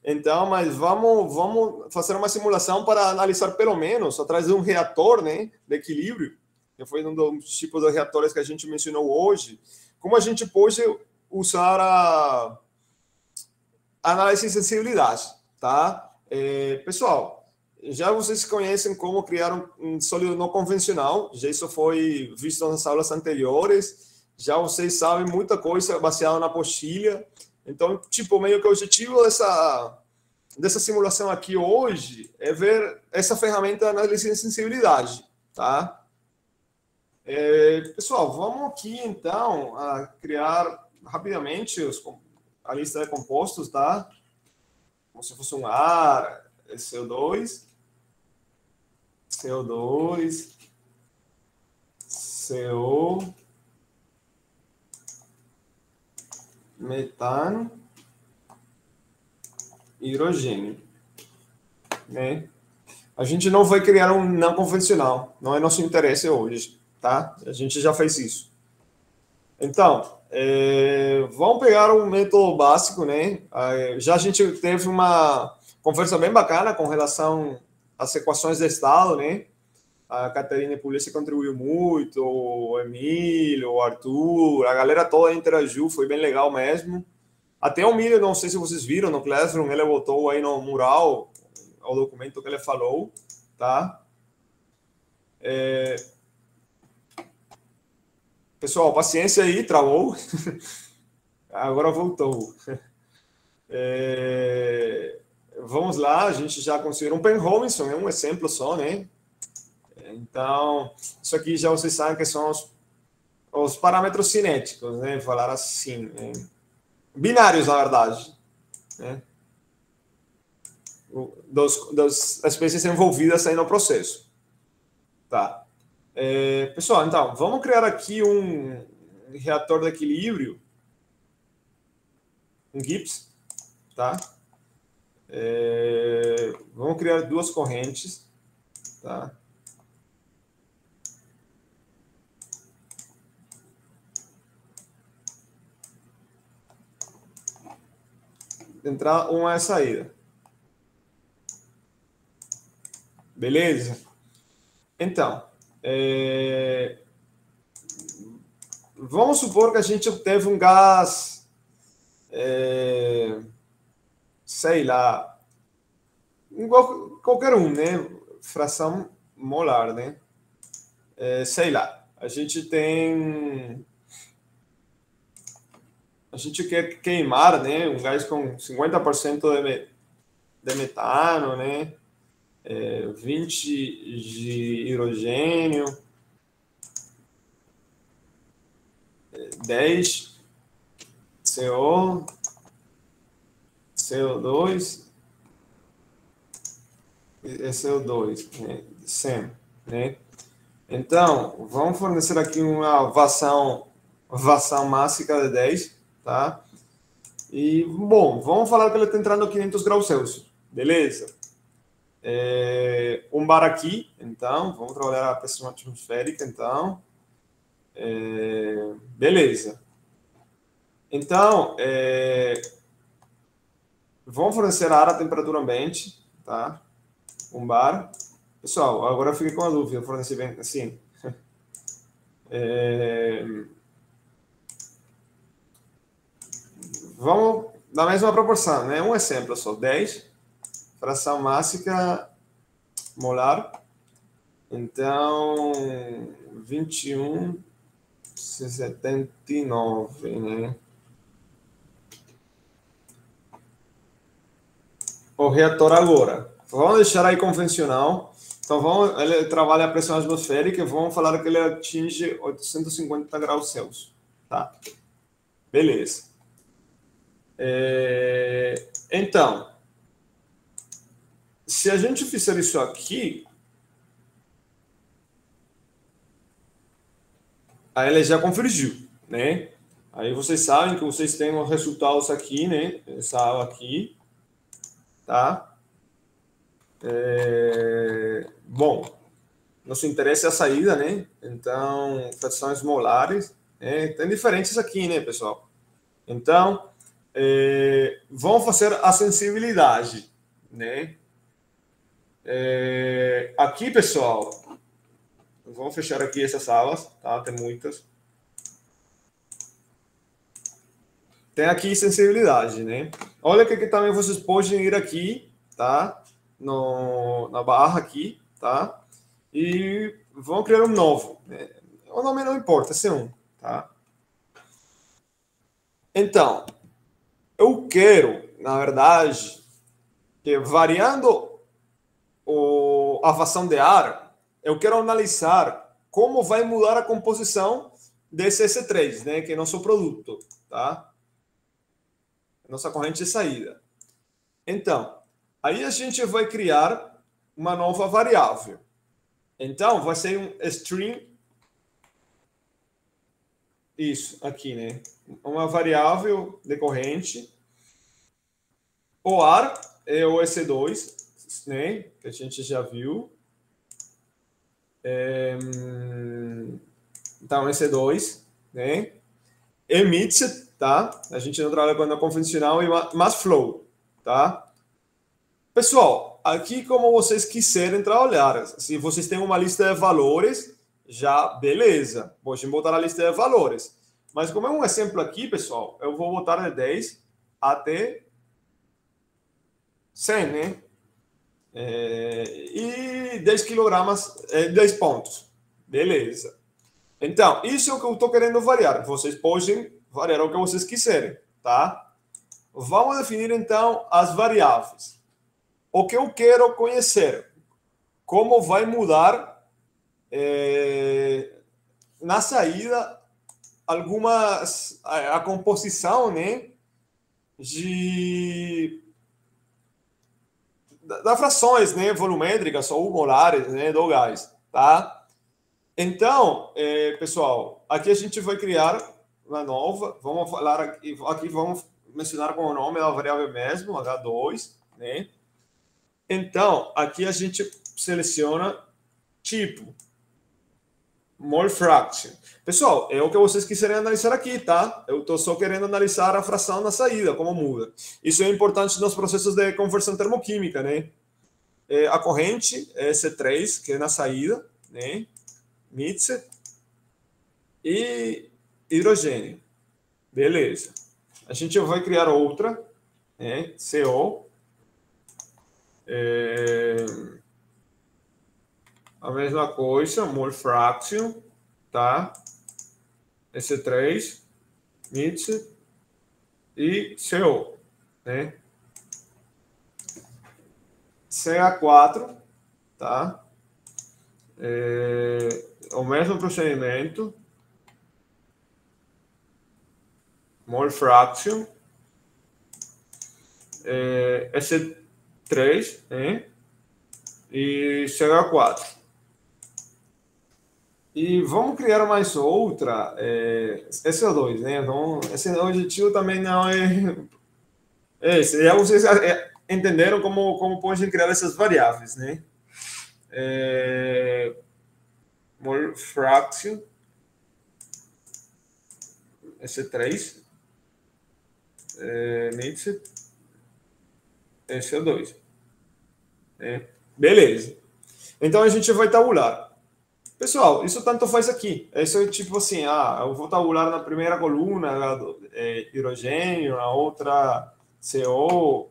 Então, mas vamos fazer uma simulação para analisar pelo menos, através de um reator, né, de equilíbrio, que foi um dos tipos de reatores que a gente mencionou hoje, como a gente pode usar a análise de sensibilidade, tá? Pessoal, já vocês conhecem como criar um sólido não convencional, já isso foi visto nas aulas anteriores, já vocês sabem muita coisa baseada na apostila. Então, tipo, meio que o objetivo dessa simulação aqui hoje é ver essa ferramenta de análise de sensibilidade, tá? Pessoal, vamos aqui, então, a criar rapidamente a lista de compostos, tá? Como se fosse um ar, CO2, CO2, CO, metano, hidrogênio, né? A gente não vai criar um não convencional, não é nosso interesse hoje, tá? A gente já fez isso. Então, vamos pegar um método básico, né? Já a gente teve uma conversa bem bacana com relação às equações de estado, né? A Catarina Pugliese contribuiu muito, o Emílio, o Arthur, a galera toda interagiu, foi bem legal mesmo. Até o Emílio, não sei se vocês viram no Classroom, ele botou aí no mural o documento que ele falou, tá? Pessoal, paciência aí, travou. Agora voltou. Vamos lá, a gente já considerou um Penn-Robinson, é um exemplo só, né? Então, isso aqui já vocês sabem que são os parâmetros cinéticos, né? Falar assim, né? Binários, na verdade, né? Das espécies envolvidas aí no processo. Tá. Pessoal, então, vamos criar aqui um reator de equilíbrio, um GIPS, tá? Vamos criar duas correntes, tá? Entrada, uma é a saída. Beleza? Então, vamos supor que a gente teve um gás, sei lá, qualquer um, né? Fração molar, né? Sei lá, a gente quer queimar, né? Um gás com 50% de metano, né? 20 de hidrogênio, 10 CO, CO2 e CO2, né? SEM, né? Então, vamos fornecer aqui uma vazão máxima de 10, tá? E, bom, vamos falar que ele está entrando a 500 graus Celsius, beleza? Um bar aqui, então, vamos trabalhar a pressão atmosférica, então. Beleza. Então, vamos fornecer ar a temperatura ambiente, tá? Um bar. Pessoal, agora eu fiquei com a dúvida, fornecer bem assim. Vamos na mesma proporção, né? Um exemplo só, 10 fração mássica molar. Então, 21,79, né? O reator agora. Vamos deixar aí convencional. Então, ele trabalha a pressão atmosférica e vamos falar que ele atinge 850 graus Celsius. Tá? Beleza. Então, se a gente fizer isso aqui, aí ele já convergiu, né? Aí vocês sabem que vocês têm os resultados aqui, né? Essa aula aqui, tá? Bom, nosso interesse é a saída, né? Então, frações molares, tem diferenças aqui, né, pessoal? Então, vamos fazer a sensibilidade, né? Aqui, pessoal, vamos fechar aqui essas aulas, tá? Tem muitas. Tem aqui sensibilidade, né? Olha que também vocês podem ir aqui, tá? Na barra aqui, tá? E vão criar um novo, né? O nome não importa, esse é um, tá? Então, eu quero, na verdade, que variando a fração de ar, eu quero analisar como vai mudar a composição desse S3, né? Que é nosso produto, tá? Nossa corrente de saída. Então, aí a gente vai criar uma nova variável. Então, vai ser um string. Isso, aqui, né? Uma variável de corrente. O ar é o S2, né? Que a gente já viu. Então, S2, né? Emite, tá? A gente não trabalha com a convencional, mas flow, tá? Pessoal, aqui como vocês quiserem trabalhar, se vocês têm uma lista de valores, já beleza, pode botar a lista de valores. Mas como é um exemplo aqui, pessoal, eu vou botar de 10 até 100, né? E 10 quilogramas, 10 pontos. Beleza. Então, isso é o que eu estou querendo variar. Vocês podem variar o que vocês quiserem, tá? Vamos definir, então, as variáveis. O que eu quero conhecer, como vai mudar na saída a composição, né, das frações, né, volumétricas ou molares, né, do gás, tá? Então, pessoal, aqui a gente vai criar uma nova, vamos falar aqui vamos mencionar com o nome da variável mesmo, H2, né? Então, aqui a gente seleciona tipo, mole fraction. Pessoal, é o que vocês quiserem analisar aqui, tá? Eu estou só querendo analisar a fração na saída, como muda. Isso é importante nos processos de conversão termoquímica, né? A corrente é C3, que é na saída, né? Mixed e hidrogênio. Beleza. A gente vai criar outra, né? CO. A mesma coisa, mole fraction, tá? S3, mixed e CO, né? CA4, tá? O mesmo procedimento, mole fraction, S3, né? E CH4. E vamos criar mais outra, SO2, né? Então, esse objetivo também não é esse. Já vocês entenderam como podem criar essas variáveis, né? Mole fraction, S3, mixed, SO2. Beleza. Então, a gente vai tabular. Pessoal, isso tanto faz aqui. Isso é tipo assim, eu vou tabular na primeira coluna hidrogênio, na outra CO,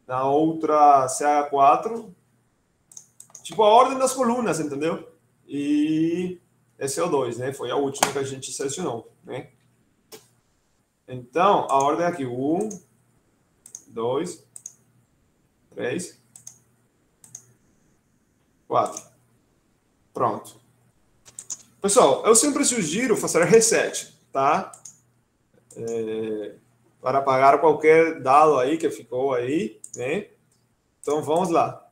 na outra CH4. Tipo, a ordem das colunas, entendeu? E esse é o 2, né? Foi a última que a gente selecionou, né? Então, a ordem é aqui: 1, 2, 3, 4. Pronto. Pessoal, eu sempre sugiro fazer reset, tá? Para apagar qualquer dado aí que ficou aí, né? Então, vamos lá.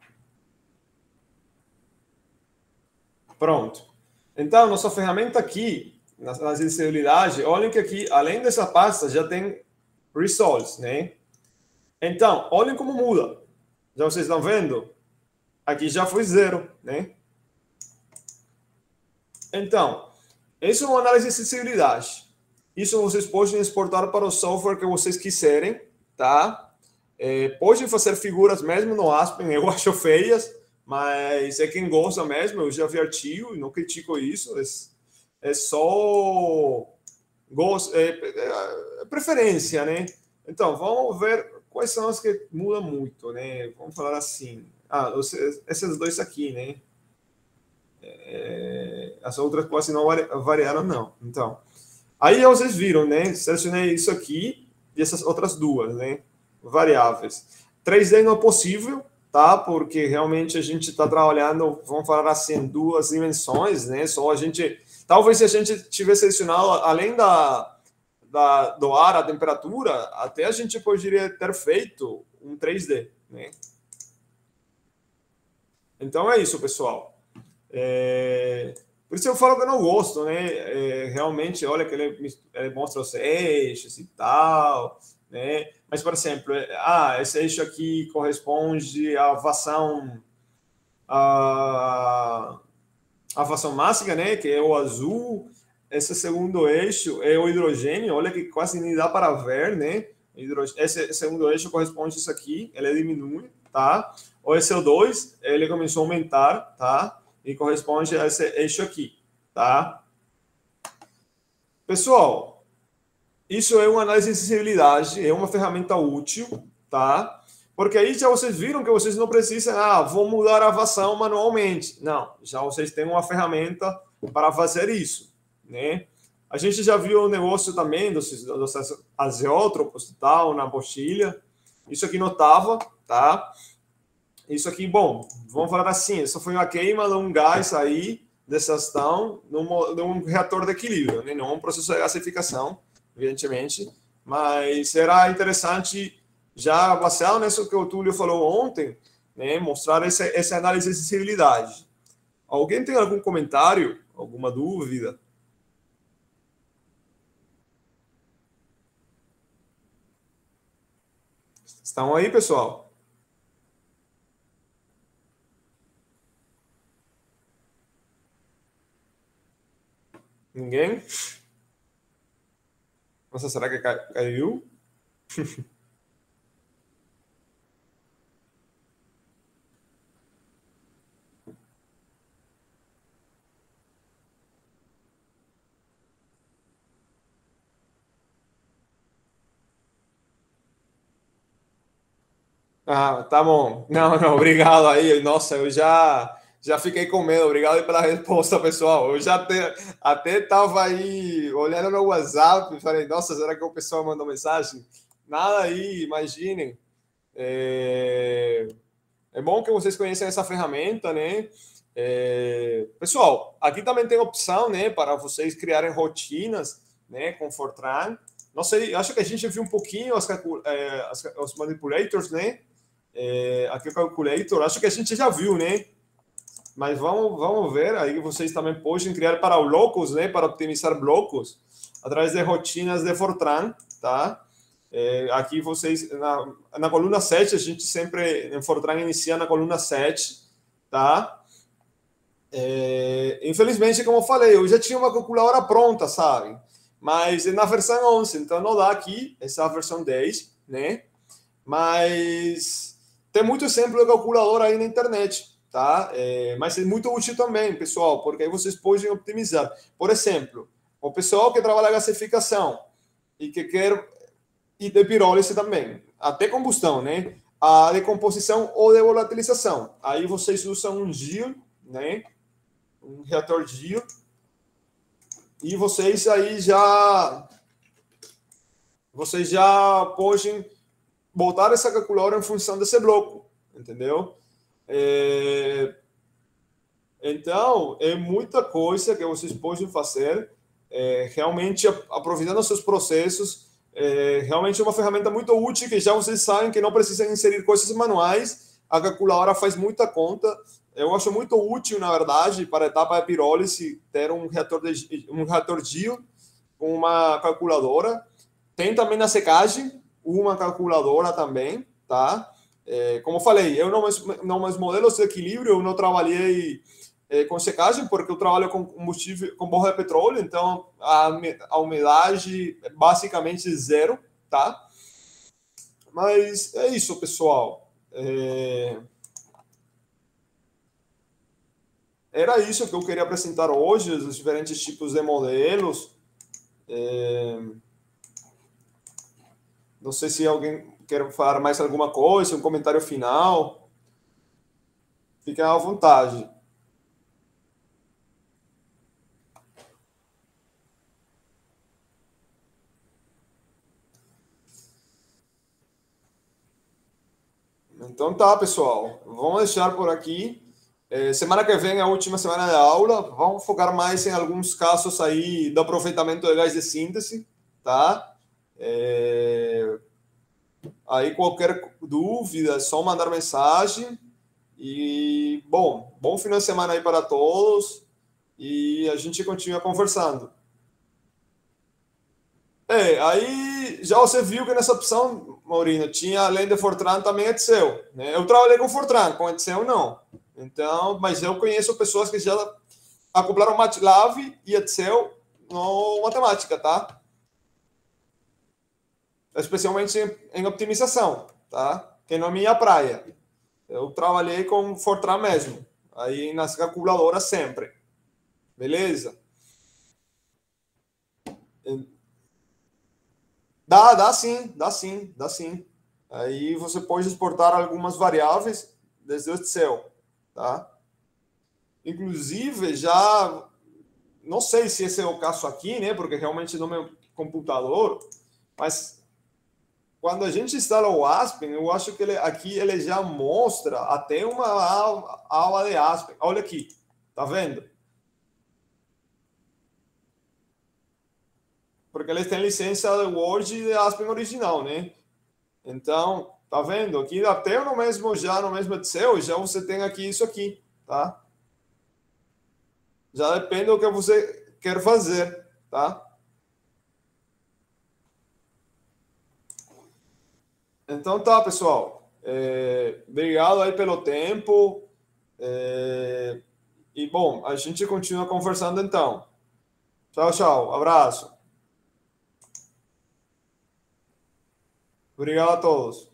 Pronto. Então, nossa ferramenta aqui, na acessibilidade, olhem que aqui, além dessa pasta, já tem results, né? Então, olhem como muda. Já vocês estão vendo? Aqui já foi 0, né? Então, isso é uma análise de acessibilidade. Isso vocês podem exportar para o software que vocês quiserem, tá? Podem fazer figuras mesmo no Aspen, eu acho feias, mas é quem gosta mesmo, eu já vi artigo e não critico isso, é só gosto, preferência, né? Então, vamos ver quais são as que mudam muito, né? Vamos falar assim. Esses dois aqui, né? As outras quase não variaram, não. Então, aí vocês viram, né? Selecionei isso aqui e essas outras duas, né? Variáveis. 3D não é possível, tá? Porque realmente a gente está trabalhando, vamos falar assim, duas dimensões, né? Só a gente, talvez se a gente tivesse selecionado além do ar, a temperatura, até a gente poderia ter feito um 3D, né? Então é isso, pessoal. Por isso eu falo que eu não gosto, né? Realmente, olha que ele mostra os eixos e tal, né? Mas, por exemplo, esse eixo aqui corresponde à vazão, à vazão máxima, né? Que é o azul. Esse segundo eixo é o hidrogênio. Olha que quase nem dá para ver, né? Esse segundo eixo corresponde a isso aqui. Ele diminui, tá? O CO2, ele começou a aumentar, tá? E corresponde a esse eixo aqui, tá? Pessoal, isso é uma análise de acessibilidade, é uma ferramenta útil, tá? Porque aí já vocês viram que vocês não precisam, vou mudar a vazão manualmente. Não, já vocês têm uma ferramenta para fazer isso, né? A gente já viu o negócio também dos azeótropos e tal, na apostila. Isso aqui não estava, tá? Isso aqui, bom, vamos falar assim, isso foi uma queima de um gás aí, dessa ação, num reator de equilíbrio, né? Não um processo de gasificação, evidentemente, mas será interessante, já baseado nisso que o Túlio falou ontem, né, mostrar essa análise de acessibilidade. Alguém tem algum comentário, alguma dúvida? Estão aí, pessoal? Ninguém? Nossa, será que caiu? Tá bom. Não, obrigado aí. Nossa, eu já fiquei com medo. Obrigado pela resposta, pessoal. Eu já até estava aí olhando no WhatsApp e falei, nossa, será que o pessoal mandou mensagem? Nada aí, imaginem. É bom que vocês conheçam essa ferramenta, né? Pessoal, aqui também tem opção, né, para vocês criarem rotinas, né, com Fortran. Não sei, acho que a gente viu um pouquinho os manipulators, né? Aqui o calculator, acho que a gente já viu, né? Mas vamos ver, aí vocês também podem criar para blocos, né? Para optimizar blocos, através de rotinas de Fortran, tá? Aqui vocês, na coluna 7, a gente sempre, em Fortran, inicia na coluna 7, tá? Infelizmente, como eu falei, eu já tinha uma calculadora pronta, sabe? Mas é na versão 11, então não dá aqui, essa é a versão 10, né? Mas tem muito exemplo de calculadora aí na internet, tá? Mas é muito útil também, pessoal, porque aí vocês podem optimizar. Por exemplo, o pessoal que trabalha gasificação e que quer, e de pirólise também, até combustão, né? a decomposição ou de volatilização. Aí vocês usam um GIR, né? Um reator GIR, e vocês aí já podem botar essa calculadora em função desse bloco, entendeu? Então, é muita coisa que vocês podem fazer, realmente aproveitando seus processos. Realmente é uma ferramenta muito útil, que já vocês sabem que não precisam inserir coisas manuais, a calculadora faz muita conta. Eu acho muito útil, na verdade, para a etapa de pirólise, ter um reator GIR com uma calculadora. Tem também na secagem uma calculadora também, tá? Como eu falei, eu não meus modelos de equilíbrio, eu não trabalhei com secagem, porque eu trabalho com combustível, com borra de petróleo, então a umidade é basicamente zero, tá? Mas é isso, pessoal. Era isso que eu queria apresentar hoje, os diferentes tipos de modelos. Não sei se alguém quer falar mais alguma coisa, um comentário final. Fiquem à vontade. Então tá, pessoal. Vamos deixar por aqui. Semana que vem é a última semana de aula. Vamos focar mais em alguns casos aí do aproveitamento de gás de síntese, tá? Aí qualquer dúvida é só mandar mensagem. E, bom final de semana aí para todos. E a gente continua conversando. Aí já você viu que nessa opção, Maurinho, tinha além de Fortran também Excel, né? Eu trabalhei com Fortran, com Excel não. Então, mas eu conheço pessoas que já acoplaram MATLAB e Excel no matemática, tá? Especialmente em optimização, tá? Que não é minha praia. Eu trabalhei com Fortran mesmo, aí nas calculadoras sempre. Beleza? Dá sim, dá sim, dá sim. Aí você pode exportar algumas variáveis desde o Excel, tá? Inclusive, já não sei se esse é o caso aqui, né? Porque realmente não é meu computador, mas quando a gente instala o Aspen, eu acho que aqui ele já mostra até uma aula de Aspen. Olha aqui, tá vendo? Porque eles têm licença de Word e de Aspen original, né? Então, tá vendo? Aqui até no mesmo Excel, já você tem aqui isso aqui, tá? Já depende do que você quer fazer, tá? Então tá, pessoal. Obrigado aí pelo tempo. E bom, a gente continua conversando então. Tchau, tchau. Abraço. Obrigado a todos.